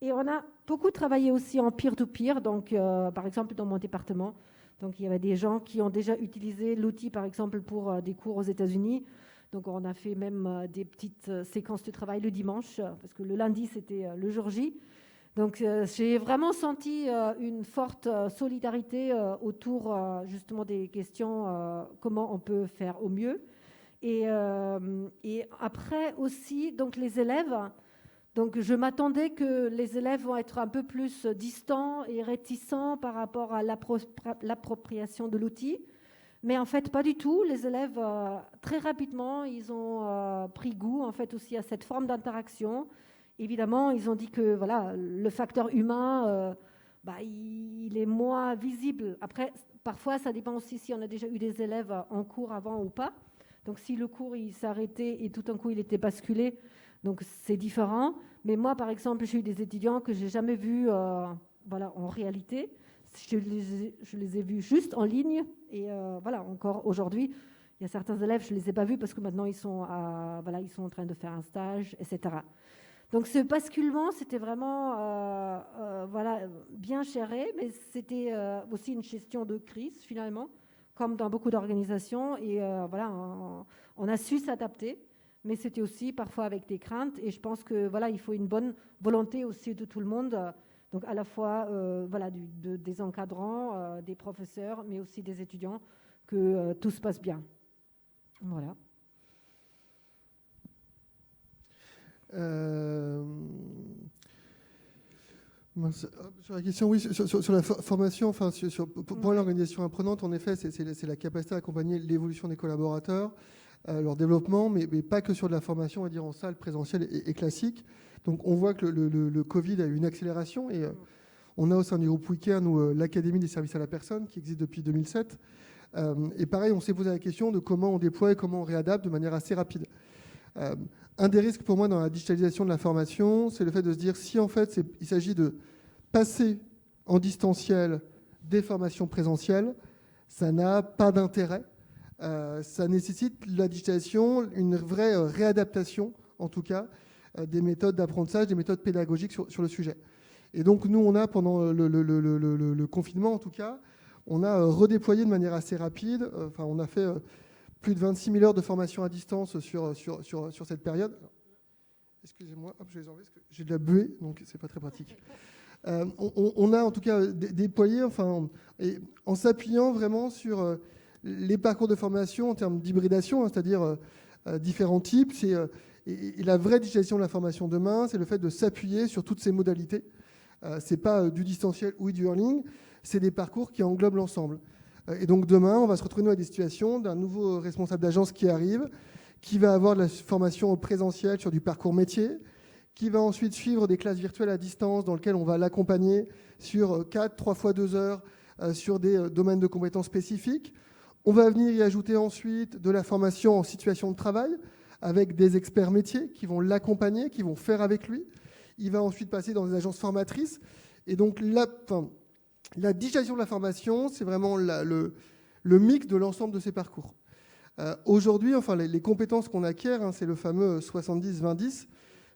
Et on a beaucoup travaillé aussi en peer-to-peer, donc par exemple dans mon département. Donc il y avait des gens qui ont déjà utilisé l'outil, par exemple, pour des cours aux États-Unis. Donc on a fait même des petites séquences de travail le dimanche, parce que le lundi, c'était le jour J. Donc j'ai vraiment senti une forte solidarité autour justement des questions comment on peut faire au mieux. Et après aussi, donc les élèves... Donc, je m'attendais que les élèves vont être un peu plus distants et réticents par rapport à l'appropriation de l'outil. Mais en fait, pas du tout. Les élèves, très rapidement, ils ont pris goût en fait, aussi à cette forme d'interaction. Évidemment, ils ont dit que voilà, le facteur humain, il est moins visible. Après, parfois, ça dépend aussi si on a déjà eu des élèves en cours avant ou pas. Donc, si le cours il s'est arrêté et tout d'un coup, il était basculé, donc c'est différent. Mais moi, par exemple, j'ai eu des étudiants que j'ai jamais vus en réalité. Je les ai vus juste en ligne. Et voilà, encore aujourd'hui, il y a certains élèves, je ne les ai pas vus parce que maintenant, ils sont en train de faire un stage, etc. Donc ce basculement, c'était vraiment bien géré, mais c'était aussi une gestion de crise, finalement, comme dans beaucoup d'organisations. Et on a su s'adapter. Mais c'était aussi parfois avec des craintes. Et je pense que il faut une bonne volonté aussi de tout le monde. Donc à la fois des encadrants, des professeurs, mais aussi des étudiants, que tout se passe bien. Voilà.
Sur la question, oui, sur la formation, enfin, pour l'organisation apprenante, en effet, c'est la capacité à accompagner l'évolution des collaborateurs, leur développement, mais pas que sur de la formation, on va dire en salle présentielle et classique. Donc on voit que le Covid a eu une accélération et on a au sein du groupe WeCare, nous, l'Académie des services à la personne qui existe depuis 2007. Et pareil, on s'est posé la question de comment on déploie et comment on réadapte de manière assez rapide. Un des risques pour moi dans la digitalisation de la formation, c'est le fait de se dire si en fait il s'agit de passer en distanciel des formations présentielles, ça n'a pas d'intérêt. Ça nécessite la digitalisation, une vraie réadaptation, en tout cas, des méthodes d'apprentissage, des méthodes pédagogiques sur le sujet. Et donc, nous, on a, pendant le confinement, en tout cas, on a redéployé de manière assez rapide. On a fait plus de 26 000 heures de formation à distance sur cette période. Excusez-moi, hop, je vais les enlever parce que j'ai de la buée, donc c'est pas très pratique. On a en tout cas déployé, en s'appuyant vraiment sur les parcours de formation en termes d'hybridation, hein, c'est-à-dire différents types. Et la vraie digitalisation de la formation demain, c'est le fait de s'appuyer sur toutes ces modalités. Ce n'est pas du distanciel ou du e-learning, c'est des parcours qui englobent l'ensemble. Et donc demain, on va se retrouver dans des situations d'un nouveau responsable d'agence qui arrive, qui va avoir de la formation au présentiel sur du parcours métier, qui va ensuite suivre des classes virtuelles à distance dans lesquelles on va l'accompagner sur 3 fois 2 heures sur des domaines de compétences spécifiques. On va venir y ajouter ensuite de la formation en situation de travail avec des experts métiers qui vont l'accompagner, qui vont faire avec lui. Il va ensuite passer dans des agences formatrices. Et donc la digitalisation de la formation, c'est vraiment le mix de l'ensemble de ces parcours. Aujourd'hui, les compétences qu'on acquiert, hein, c'est le fameux 70-20-10.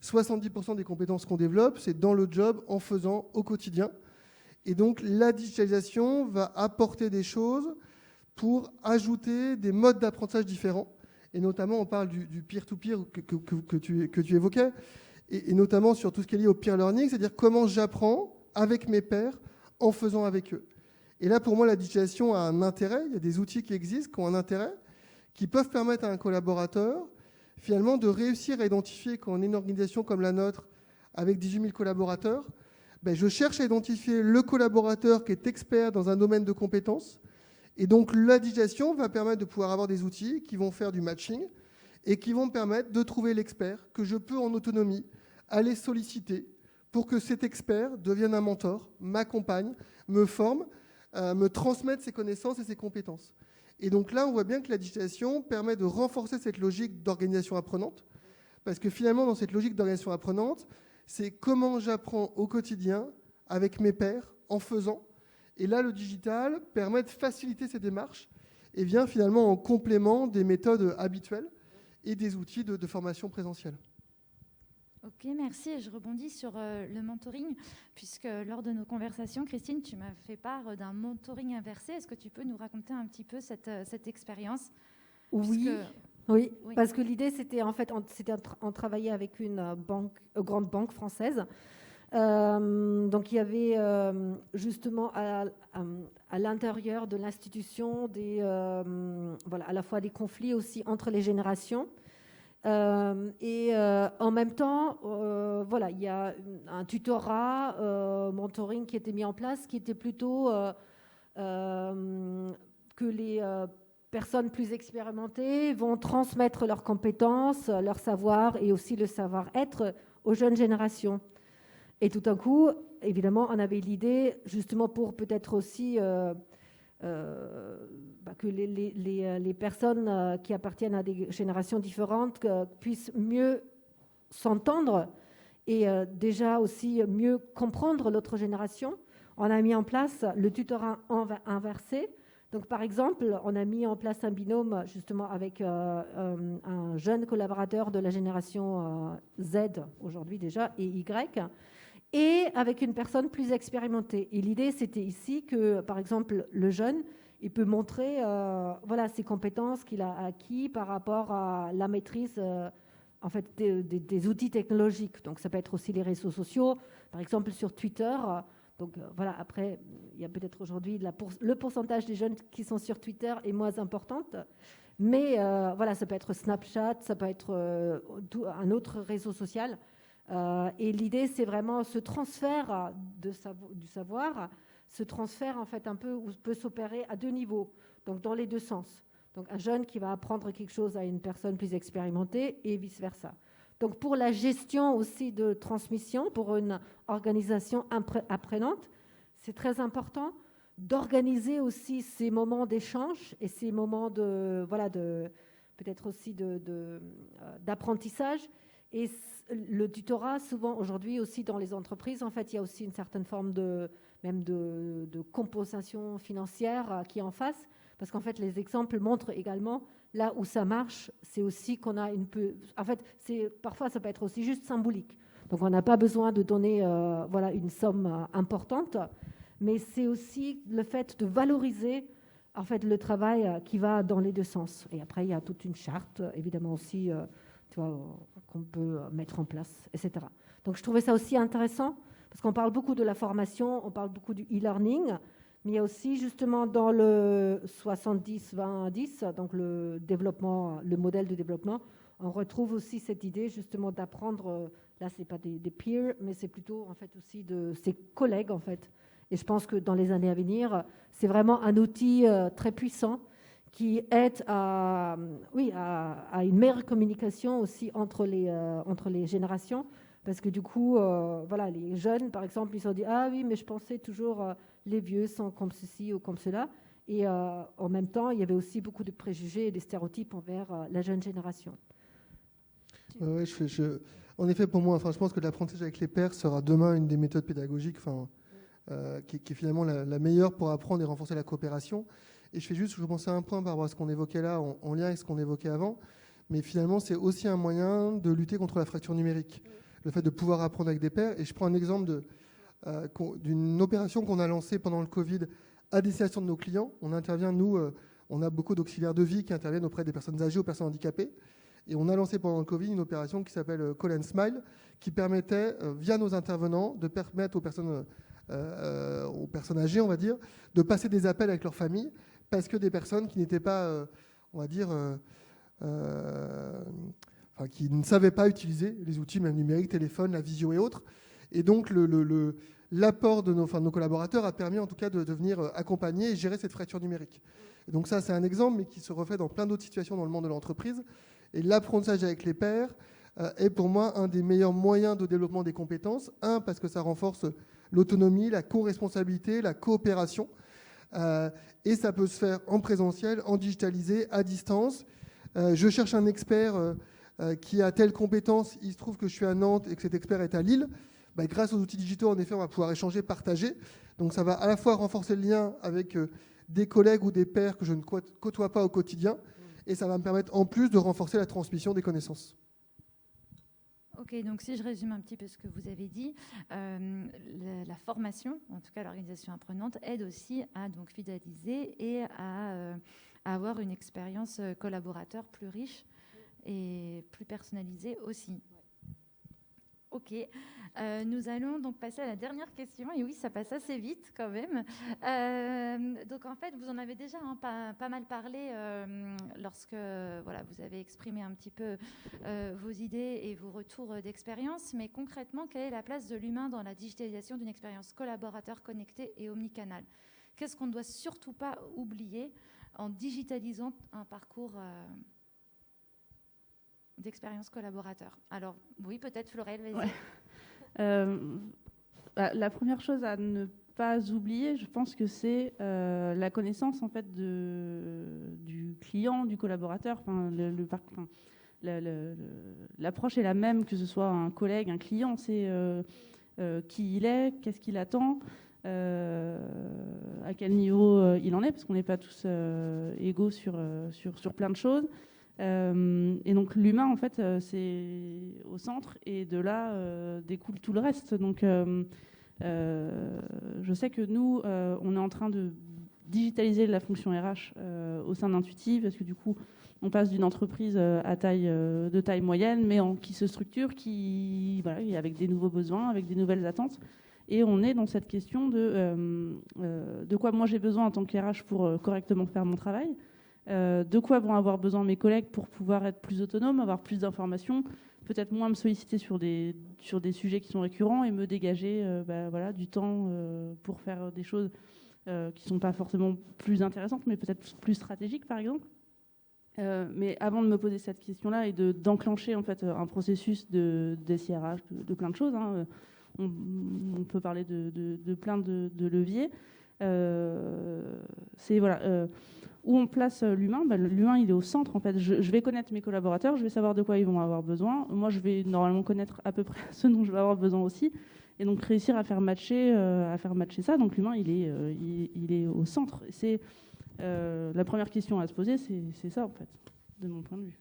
70% des compétences qu'on développe, c'est dans le job, en faisant au quotidien. Et donc, la digitalisation va apporter des choses pour ajouter des modes d'apprentissage différents. Et notamment, on parle du peer-to-peer que tu évoquais, et notamment sur tout ce qui est lié au peer learning, c'est-à-dire comment j'apprends avec mes pairs en faisant avec eux. Et là, pour moi, la digitalisation a un intérêt. Il y a des outils qui existent, qui ont un intérêt, qui peuvent permettre à un collaborateur, finalement, de réussir à identifier, quand on est une organisation comme la nôtre, avec 18 000 collaborateurs, je cherche à identifier le collaborateur qui est expert dans un domaine de compétences. Et donc, la digitalisation va permettre de pouvoir avoir des outils qui vont faire du matching et qui vont me permettre de trouver l'expert que je peux, en autonomie, aller solliciter pour que cet expert devienne un mentor, m'accompagne, me forme, me transmette ses connaissances et ses compétences. Et donc là, on voit bien que la digitalisation permet de renforcer cette logique d'organisation apprenante, parce que finalement, dans cette logique d'organisation apprenante, c'est comment j'apprends au quotidien avec mes pairs, en faisant. Et là, le digital permet de faciliter ces démarches et vient finalement en complément des méthodes habituelles et des outils de formation présentielle.
Ok, merci. Et je rebondis sur le mentoring, puisque lors de nos conversations, Christine, tu m'as fait part d'un mentoring inversé. Est-ce que tu peux nous raconter un petit peu cette expérience ?
Oui. Oui, parce que l'idée, c'était on travaillait avec une grande banque française. Donc, il y avait justement à l'intérieur de l'institution à la fois des conflits aussi entre les générations. Et en même temps, il y a un tutorat, mentoring qui était mis en place, qui était plutôt que les personnes plus expérimentées vont transmettre leurs compétences, leur savoir et aussi le savoir-être aux jeunes générations. Et tout d'un coup, évidemment, on avait l'idée, justement pour peut-être aussi que les personnes qui appartiennent à des générations différentes puissent mieux s'entendre et déjà aussi mieux comprendre l'autre génération. On a mis en place le tutorat inversé. Donc, par exemple, on a mis en place un binôme justement avec un jeune collaborateur de la génération Z aujourd'hui déjà et Y, et avec une personne plus expérimentée. Et l'idée, c'était ici que, par exemple, le jeune, il peut montrer ses compétences qu'il a acquis par rapport à la maîtrise des outils technologiques. Donc, ça peut être aussi les réseaux sociaux, par exemple sur Twitter. Donc après, il y a peut-être aujourd'hui le pourcentage des jeunes qui sont sur Twitter est moins importante. Mais ça peut être Snapchat, ça peut être un autre réseau social. Et l'idée, c'est vraiment ce transfert du savoir, ce transfert en fait un peu où peut s'opérer à deux niveaux, donc dans les deux sens. Donc un jeune qui va apprendre quelque chose à une personne plus expérimentée et vice-versa. Donc pour la gestion aussi de transmission, pour une organisation apprenante, c'est très important d'organiser aussi ces moments d'échange et ces moments peut-être aussi d'apprentissage. Et le tutorat, souvent aujourd'hui aussi dans les entreprises, en fait, il y a aussi une certaine forme de compensation financière qui est en face, parce qu'en fait, les exemples montrent également là où ça marche, c'est aussi qu'on a parfois ça peut être aussi juste symbolique. Donc on n'a pas besoin de donner une somme importante, mais c'est aussi le fait de valoriser en fait le travail qui va dans les deux sens. Et après il y a toute une charte évidemment aussi qu'on peut mettre en place, etc. Donc je trouvais ça aussi intéressant parce qu'on parle beaucoup de la formation, on parle beaucoup du e-learning, Mais il y a aussi justement dans le 70-20-10, donc le développement, le modèle de développement, on retrouve aussi cette idée justement d'apprendre, là c'est pas des peers, mais c'est plutôt en fait aussi de ses collègues en fait. Et je pense que dans les années à venir, c'est vraiment un outil très puissant qui aide à une meilleure communication aussi entre les générations. Parce que du coup, voilà, les jeunes, par exemple, ils se sont dit « Ah oui, mais je pensais toujours les vieux sont comme ceci ou comme cela ». Et en même temps, il y avait aussi beaucoup de préjugés et de stéréotypes envers la jeune génération.
Ouais, en effet, pour moi, je pense que l'apprentissage avec les pairs sera demain une des méthodes pédagogiques qui est finalement la meilleure pour apprendre et renforcer la coopération. Et je pensais à un point par rapport à ce qu'on évoquait là, en lien avec ce qu'on évoquait avant, mais finalement, c'est aussi un moyen de lutter contre la fracture numérique. Le fait de pouvoir apprendre avec des pairs. Et je prends un exemple d'une opération qu'on a lancée pendant le Covid à destination de nos clients. On intervient, nous, on a beaucoup d'auxiliaires de vie qui interviennent auprès des personnes âgées ou personnes handicapées. Et on a lancé pendant le Covid une opération qui s'appelle Call and Smile, qui permettait, via nos intervenants, de permettre aux personnes âgées, on va dire, de passer des appels avec leur famille, parce que des personnes qui n'étaient pas, on va dire... qui ne savaient pas utiliser les outils même numériques, téléphone, la visio et autres. Et donc, l'apport de nos collaborateurs a permis en tout cas de venir accompagner et gérer cette fracture numérique. Et donc ça, c'est un exemple, mais qui se reflète dans plein d'autres situations dans le monde de l'entreprise. Et l'apprentissage avec les pairs est pour moi un des meilleurs moyens de développement des compétences. Parce que ça renforce l'autonomie, la co-responsabilité, la coopération. Et ça peut se faire en présentiel, en digitalisé, à distance. Je cherche un expert... qui a telle compétence, il se trouve que je suis à Nantes et que cet expert est à Lille, grâce aux outils digitaux, en effet, on va pouvoir échanger, partager. Donc ça va à la fois renforcer le lien avec des collègues ou des pairs que je ne côtoie pas au quotidien, et ça va me permettre en plus de renforcer la transmission des connaissances.
Ok, donc si je résume un petit peu ce que vous avez dit, la formation, en tout cas l'organisation apprenante, aide aussi à donc fidéliser et à avoir une expérience collaborateur plus riche et plus personnalisé aussi. Ok, nous allons donc passer à la dernière question. Et oui, ça passe assez vite quand même. Donc en fait, vous en avez déjà pas mal parlé lorsque vous avez exprimé un petit peu vos idées et vos retours d'expérience. Mais concrètement, quelle est la place de l'humain dans la digitalisation d'une expérience collaborateur connectée et omnicanale ? Qu'est-ce qu'on ne doit surtout pas oublier en digitalisant un parcours d'expérience collaborateur? Alors, oui, peut-être Florelle, vas-y.
Ouais. La première chose à ne pas oublier, je pense que c'est la connaissance en fait du client, du collaborateur. L'approche est la même, que ce soit un collègue, un client. C'est qui il est, qu'est-ce qu'il attend, à quel niveau il en est, parce qu'on n'est pas tous égaux sur plein de choses. Et donc l'humain en fait c'est au centre, et de là découle tout le reste. Donc je sais que nous on est en train de digitaliser la fonction RH au sein d'Intuitive, parce que du coup on passe d'une entreprise de taille moyenne, mais qui se structure, avec des nouveaux besoins, avec des nouvelles attentes. Et on est dans cette question de quoi moi j'ai besoin en tant que RH pour correctement faire mon travail. De quoi vont avoir besoin mes collègues pour pouvoir être plus autonomes, avoir plus d'informations, peut-être moins me solliciter sur des sujets qui sont récurrents, et me dégager du temps pour faire des choses qui ne sont pas forcément plus intéressantes, mais peut-être plus stratégiques, par exemple. Mais avant de me poser cette question-là et d'enclencher en fait un processus de SIRH, de plein de choses, on peut parler de plein de leviers. C'est où on place l'humain. L'humain, il est au centre en fait. Je vais connaître mes collaborateurs, je vais savoir de quoi ils vont avoir besoin. Moi, je vais normalement connaître à peu près ce dont je vais avoir besoin aussi, et donc réussir à faire matcher ça. Donc l'humain, il est au centre. C'est la première question à se poser, c'est ça en fait, de mon point de vue.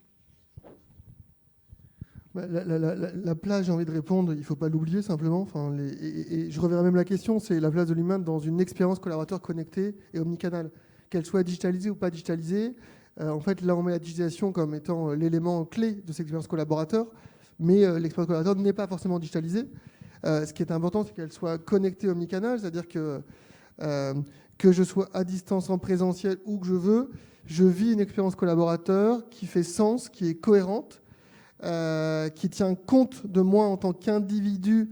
La place, j'ai envie de répondre, il ne faut pas l'oublier simplement. Et je reverrai même la question, c'est la place de l'humain dans une expérience collaborateur connectée et omnicanale, qu'elle soit digitalisée ou pas digitalisée. En fait, là, on met la digitalisation comme étant l'élément clé de cette expérience collaborateur, mais l'expérience collaborateur n'est pas forcément digitalisée. Ce qui est important, c'est qu'elle soit connectée omnicanale, c'est-à-dire que Que je sois à distance, en présentiel, où que je vis une expérience collaborateur qui fait sens, qui est cohérente, qui tient compte de moi en tant qu'individu,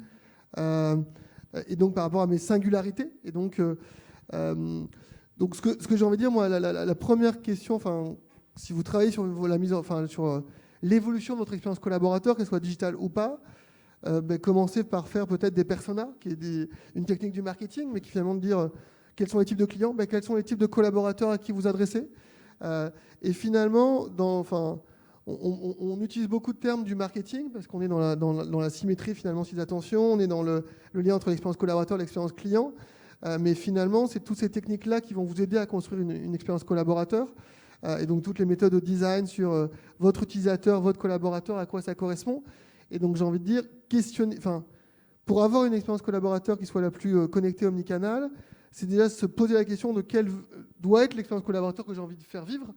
et donc par rapport à mes singularités. Et donc ce que j'ai envie de dire, moi, la première question, enfin, si vous travaillez sur la mise, enfin, sur l'évolution de votre expérience collaborateur, qu'elle soit digitale ou pas, commencez par faire peut-être des personas, qui est une technique du marketing, mais qui finalement de dire quels sont les types de clients, quels sont les types de collaborateurs à qui vous adressez. Et finalement, on utilise beaucoup de termes du marketing parce qu'on est dans la symétrie finalement, si attention, on est dans le lien entre l'expérience collaborateur et l'expérience client. Mais finalement, c'est toutes ces techniques-là qui vont vous aider à construire une expérience collaborateur. Et donc toutes les méthodes de design sur votre utilisateur, votre collaborateur, à quoi ça correspond. Et donc j'ai envie de dire, pour avoir une expérience collaborateur qui soit la plus connectée omnicanal, c'est déjà se poser la question de quelle doit être l'expérience collaborateur que j'ai envie de faire vivre.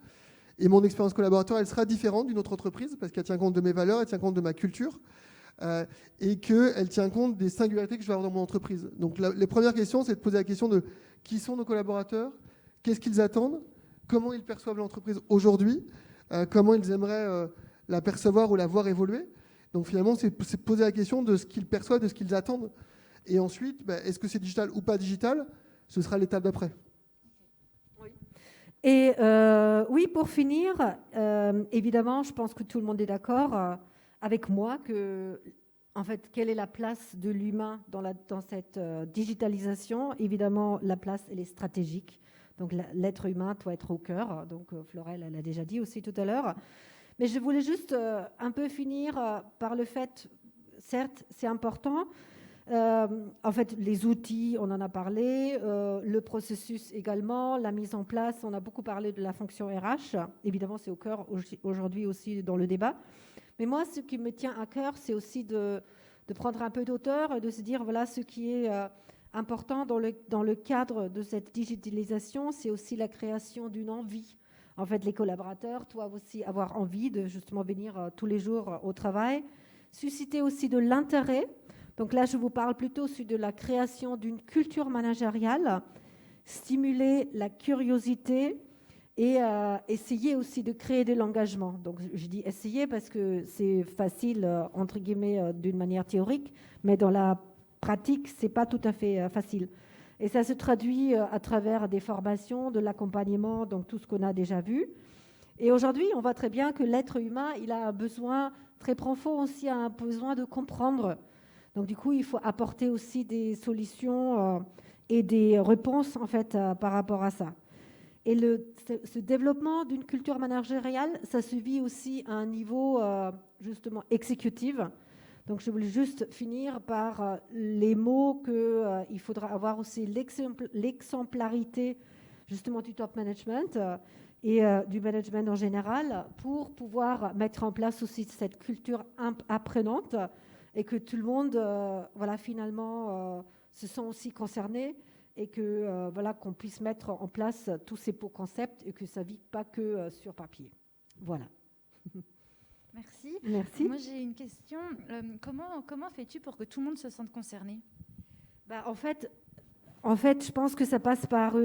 Et mon expérience collaborateur, elle sera différente d'une autre entreprise parce qu'elle tient compte de mes valeurs, elle tient compte de ma culture et qu'elle tient compte des singularités que je vais avoir dans mon entreprise. Donc les premières questions, c'est de poser la question de qui sont nos collaborateurs, qu'est-ce qu'ils attendent, comment ils perçoivent l'entreprise aujourd'hui, comment ils aimeraient la percevoir ou la voir évoluer. Donc finalement, c'est poser la question de ce qu'ils perçoivent, de ce qu'ils attendent. Et ensuite, est-ce que c'est digital ou pas digital ? Ce sera l'étape d'après.
Et oui, pour finir, évidemment, je pense que tout le monde est d'accord avec moi que, en fait, quelle est la place de l'humain dans cette digitalisation ? Évidemment, la place, elle est stratégique. Donc, l'être humain doit être au cœur. Donc, Florelle, elle l'a déjà dit aussi tout à l'heure. Mais je voulais juste un peu finir par le fait, certes, c'est important. En fait, les outils, on en a parlé, le processus également, la mise en place, on a beaucoup parlé de la fonction RH. Évidemment, c'est au cœur aujourd'hui aussi dans le débat. Mais moi, ce qui me tient à cœur, c'est aussi de prendre un peu d'auteur, de se dire, voilà, ce qui est important dans le cadre de cette digitalisation, c'est aussi la création d'une envie. En fait, les collaborateurs doivent aussi avoir envie de justement venir tous les jours au travail, susciter aussi de l'intérêt. Donc là, je vous parle plutôt de la création d'une culture managériale, stimuler la curiosité et essayer aussi de créer de l'engagement. Donc je dis essayer parce que c'est facile, entre guillemets, d'une manière théorique, mais dans la pratique, ce n'est pas tout à fait facile. Et ça se traduit à travers des formations, de l'accompagnement, donc tout ce qu'on a déjà vu. Et aujourd'hui, on voit très bien que l'être humain, il a un besoin très profond aussi, a un besoin de comprendre. Donc du coup, il faut apporter aussi des solutions et des réponses en fait par rapport à ça. Et ce développement d'une culture managériale, ça se vit aussi à un niveau justement exécutif. Donc je voulais juste finir par les mots qu'il faudra avoir aussi l'exemplarité justement du top management et du management en général pour pouvoir mettre en place aussi cette culture apprenante et que tout le monde, finalement, se sent aussi concerné et que, qu'on puisse mettre en place tous ces beaux concepts et que ça ne vit pas que sur papier. Voilà.
Merci.
Merci.
Moi, j'ai une question. Comment fais-tu pour que tout le monde se sente concerné ?
En fait, je pense que ça passe par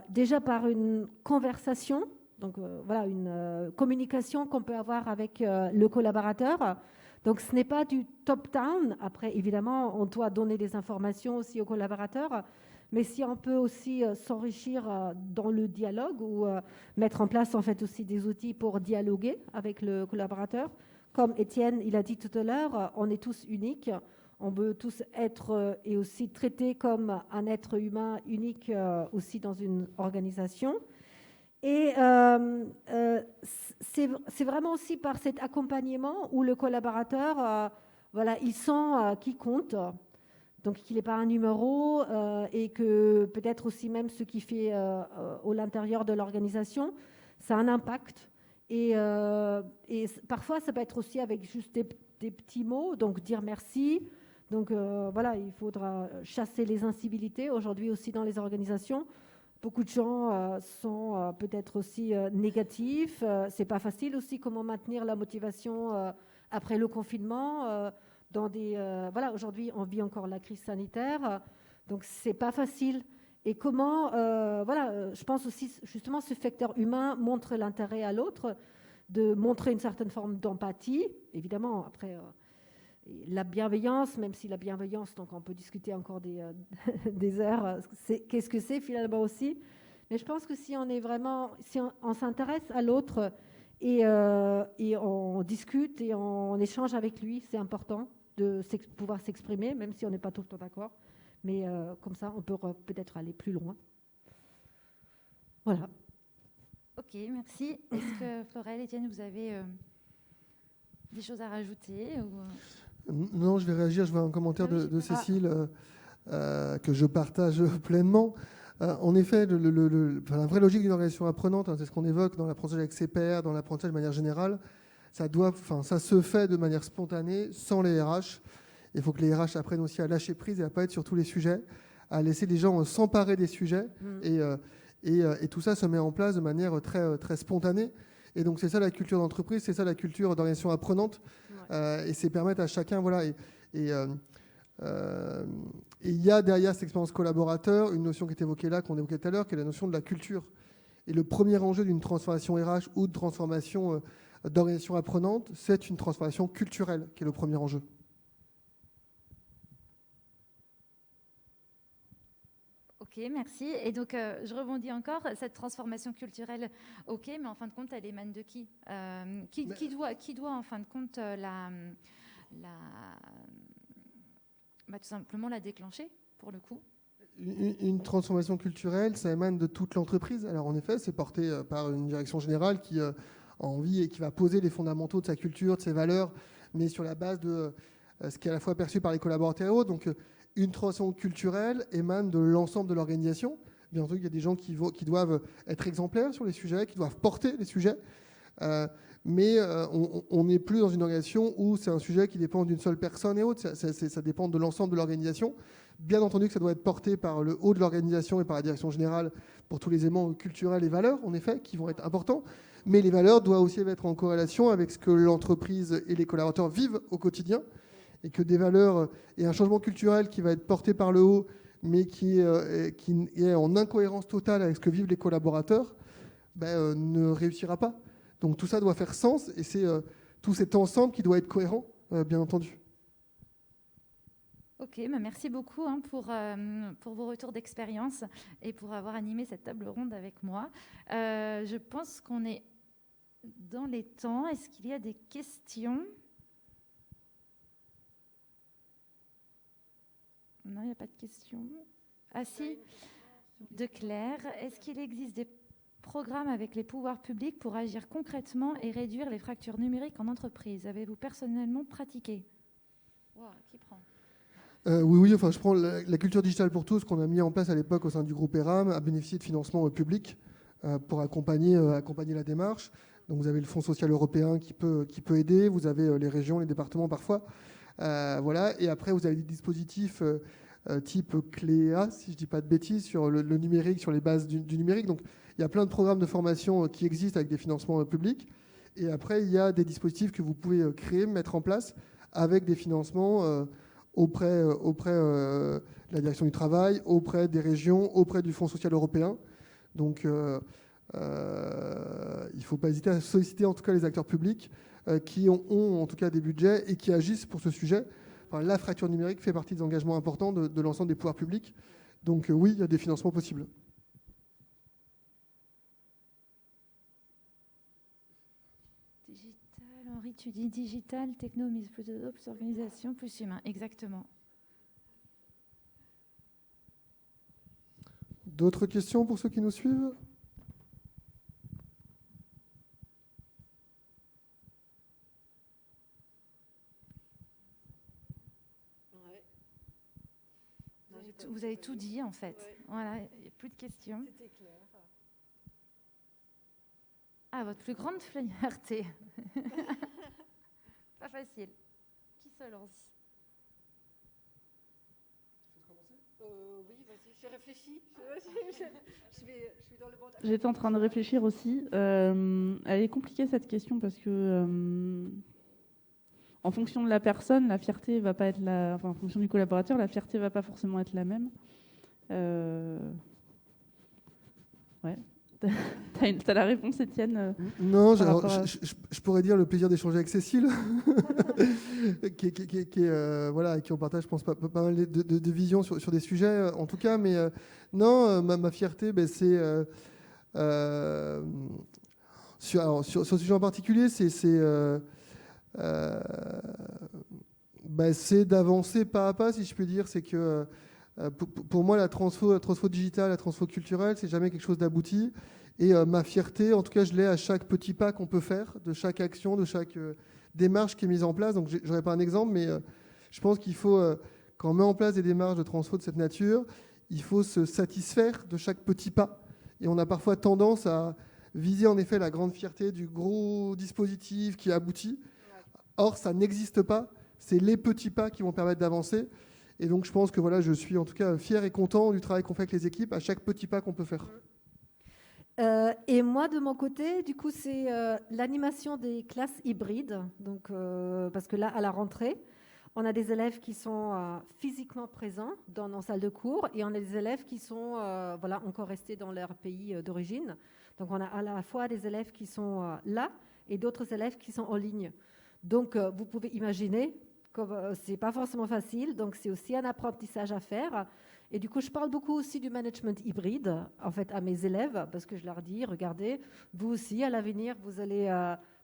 déjà par une conversation, donc une communication qu'on peut avoir avec le collaborateur. Donc, ce n'est pas du top-down. Après, évidemment, on doit donner des informations aussi aux collaborateurs. Mais si on peut aussi s'enrichir dans le dialogue ou mettre en place, en fait, aussi des outils pour dialoguer avec le collaborateur. Comme Étienne, il a dit tout à l'heure, on est tous uniques. On veut tous être et aussi traités comme un être humain unique aussi dans une organisation. Et c'est vraiment aussi par cet accompagnement où le collaborateur, il sent qu'il compte, donc qu'il n'est pas un numéro et que peut-être aussi même ce qu'il fait à l'intérieur de l'organisation, ça a un impact. Et parfois, ça peut être aussi avec juste des petits mots, donc dire merci. Donc il faudra chasser les incivilités aujourd'hui aussi dans les organisations. Beaucoup de gens sont peut-être aussi négatifs. C'est pas facile aussi comment maintenir la motivation après le confinement. Aujourd'hui, on vit encore la crise sanitaire, donc c'est pas facile. Et comment, je pense aussi, justement, ce facteur humain montre l'intérêt à l'autre, de montrer une certaine forme d'empathie. Évidemment, après, la bienveillance, même si la bienveillance, donc on peut discuter encore des heures, qu'est-ce que c'est finalement aussi. Mais je pense que si on s'intéresse à l'autre et on discute et on échange avec lui, c'est important de pouvoir s'exprimer, même si on n'est pas tout le temps d'accord. Mais comme ça, on peut peut-être aller plus loin. Voilà.
Ok, merci. Est-ce que Florelle, Étienne, vous avez des choses à rajouter ou...
Non, je vais réagir. Je vois un commentaire de Cécile que je partage pleinement. En effet, la vraie logique d'une organisation apprenante, c'est ce qu'on évoque dans l'apprentissage avec ses pairs, dans l'apprentissage de manière générale, ça se fait de manière spontanée, sans les RH. Il faut que les RH apprennent aussi à lâcher prise et à ne pas être sur tous les sujets, à laisser les gens s'emparer des sujets. Et tout ça se met en place de manière très, très spontanée. Et donc, c'est ça la culture d'entreprise, c'est ça la culture d'organisation apprenante. Et c'est permettre à chacun, voilà. Et il y a derrière cette expérience collaborateur une notion qui est évoquée là, qu'on évoquait tout à l'heure, qui est la notion de la culture. Et le premier enjeu d'une transformation RH ou de transformation d'organisation apprenante, c'est une transformation culturelle qui est le premier enjeu.
Ok, merci. Et donc, je rebondis encore. Cette transformation culturelle, ok, mais en fin de compte, elle émane de qui qui doit, en fin de compte, tout simplement la déclencher, pour le coup?
Une transformation culturelle, ça émane de toute l'entreprise. Alors, en effet, c'est porté par une direction générale qui a envie et qui va poser les fondamentaux de sa culture, de ses valeurs, mais sur la base de ce qui est à la fois perçu par les collaborateurs et autres. Donc, une transformation culturelle émane de l'ensemble de l'organisation. Bien entendu, il y a des gens qui doivent être exemplaires sur les sujets, qui doivent porter les sujets. Mais on n'est plus dans une organisation où c'est un sujet qui dépend d'une seule personne et autres. Ça dépend de l'ensemble de l'organisation. Bien entendu que ça doit être porté par le haut de l'organisation et par la direction générale pour tous les éléments culturels et valeurs, en effet, qui vont être importants. Mais les valeurs doivent aussi être en corrélation avec ce que l'entreprise et les collaborateurs vivent au quotidien. Et que des valeurs et un changement culturel qui va être porté par le haut, mais qui est en incohérence totale avec ce que vivent les collaborateurs, ne réussira pas. Donc tout ça doit faire sens, et c'est tout cet ensemble qui doit être cohérent, bien entendu.
Ok, merci beaucoup pour vos retours d'expérience et pour avoir animé cette table ronde avec moi. Je pense qu'on est dans les temps. Est-ce qu'il y a des questions ? Non, il n'y a pas de questions. Ah si, de Claire. Est-ce qu'il existe des programmes avec les pouvoirs publics pour agir concrètement et réduire les fractures numériques en entreprise? Avez-vous personnellement pratiqué? Qui prend?
Oui, enfin, je prends la culture digitale pour tous qu'on a mis en place à l'époque au sein du groupe ERAM, a bénéficié de financement public pour accompagner la démarche. Donc vous avez le Fonds social européen qui peut aider, vous avez les régions, les départements parfois. Voilà. Et après, vous avez des dispositifs type Cléa, si je ne dis pas de bêtises, sur le numérique, sur les bases du numérique. Donc, il y a plein de programmes de formation qui existent avec des financements publics. Et après, il y a des dispositifs que vous pouvez créer, mettre en place avec des financements auprès de la direction du travail, auprès des régions, auprès du Fonds social européen. Donc, il ne faut pas hésiter à solliciter en tout cas les acteurs publics qui ont en tout cas des budgets et qui agissent pour ce sujet. Enfin, la fracture numérique fait partie des engagements importants de l'ensemble des pouvoirs publics. Donc oui, il y a des financements possibles.
Digital, Henri, tu dis digital, techno, mise plus d'ops, organisation, plus humain. Exactement.
D'autres questions pour ceux qui nous suivent ?
Vous avez tout dit, en fait. Ouais. Voilà, il n'y a plus de questions.
C'était clair.
Ah, votre plus grande fierté. Pas facile. Qui se lance?
Oui, vas-y, j'ai réfléchi. Je suis dans le bon.
J'étais en train de réfléchir aussi. Elle est compliquée cette question parce que en fonction de la personne, la fierté va pas être en fonction du collaborateur, la fierté va pas forcément être la même. Ouais. T'as la réponse, Étienne
Non,
par rapport à-
je pourrais dire le plaisir d'échanger avec Cécile, voilà, qui on partage, je pense, pas mal de visions sur des sujets, en tout cas. Mais non, ma fierté, ben, c'est sur ce sujet en particulier, c'est d'avancer pas à pas, si je peux dire. C'est que pour moi, la transfo digitale, la transfo culturelle, c'est jamais quelque chose d'abouti. Et ma fierté, en tout cas, je l'ai à chaque petit pas qu'on peut faire, de chaque action, de chaque démarche qui est mise en place. Donc, je n'aurai pas un exemple, mais je pense qu'il faut, quand on met en place des démarches de transfo de cette nature, il faut se satisfaire de chaque petit pas. Et on a parfois tendance à viser en effet la grande fierté du gros dispositif qui aboutit. Or, ça n'existe pas. C'est les petits pas qui vont permettre d'avancer. Et donc, je pense que voilà, je suis en tout cas fier et content du travail qu'on fait avec les équipes à chaque petit pas qu'on peut faire.
Et moi, de mon côté, du coup, c'est l'animation des classes hybrides. Donc, parce que là, à la rentrée, on a des élèves qui sont physiquement présents dans nos salles de cours et on a des élèves qui sont voilà, encore restés dans leur pays d'origine. Donc, on a à la fois des élèves qui sont là et d'autres élèves qui sont en ligne. Donc, vous pouvez imaginer que c'est pas forcément facile. Donc, c'est aussi un apprentissage à faire. Et du coup, je parle beaucoup aussi du management hybride, en fait, à mes élèves, parce que je leur dis, regardez, vous aussi, à l'avenir, vous allez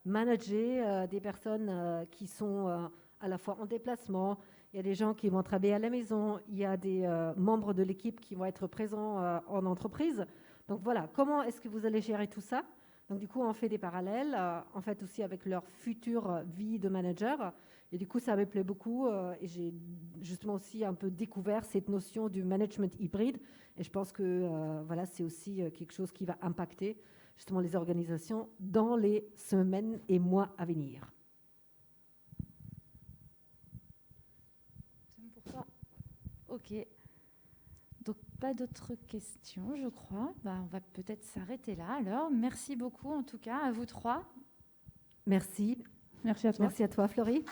manager des personnes qui sont à la fois en déplacement. Il y a des gens qui vont travailler à la maison. Il y a des membres de l'équipe qui vont être présents en entreprise. Donc voilà, comment est-ce que vous allez gérer tout ça? Donc du coup, on fait des parallèles, en fait aussi avec leur future vie de manager. Et du coup, ça me plaît beaucoup. Et j'ai justement aussi un peu découvert cette notion du management hybride. Et je pense que voilà, c'est aussi quelque chose qui va impacter justement les organisations dans les semaines et mois à venir.
C'est bon pour toi. Ok. Donc, pas d'autres questions, je crois. On va peut-être s'arrêter là. Alors, merci beaucoup, en tout cas, à vous trois.
Merci.
Merci à toi.
Merci à toi, Florie.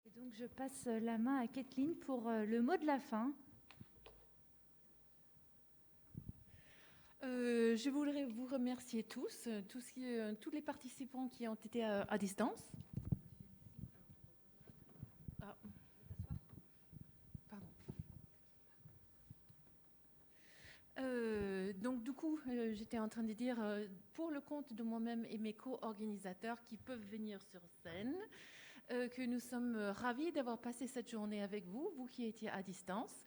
Et donc, je passe la main à Kathleen pour le mot de la fin.
Je voudrais vous remercier tous les participants qui ont été à distance. Ah. Pardon. Donc du coup, j'étais en train de dire, pour le compte de moi-même et mes co-organisateurs qui peuvent venir sur scène, que nous sommes ravis d'avoir passé cette journée avec vous, vous qui étiez à distance.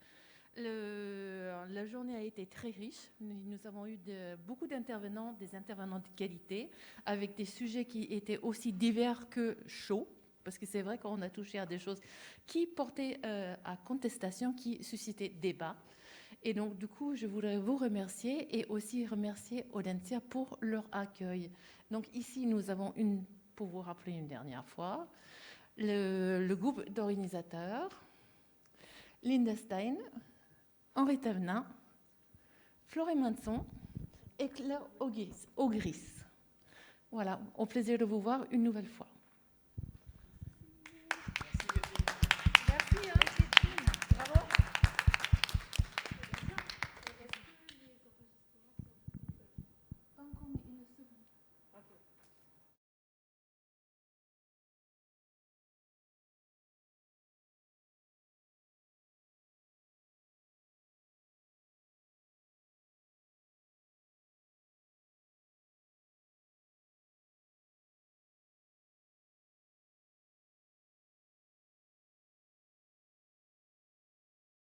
La journée a été très riche. Nous avons eu beaucoup d'intervenants, des intervenants de qualité, avec des sujets qui étaient aussi divers que chauds, parce que c'est vrai qu'on a touché à des choses qui portaient à contestation, qui suscitaient débat. Et donc, du coup, je voudrais vous remercier et aussi remercier Audencia pour leur accueil. Donc, ici, nous avons pour vous rappeler une dernière fois, le groupe d'organisateurs, Linda Stein, Henri Thévenin, Florie Manson et Claire Augris. Voilà, au plaisir de vous voir une nouvelle fois.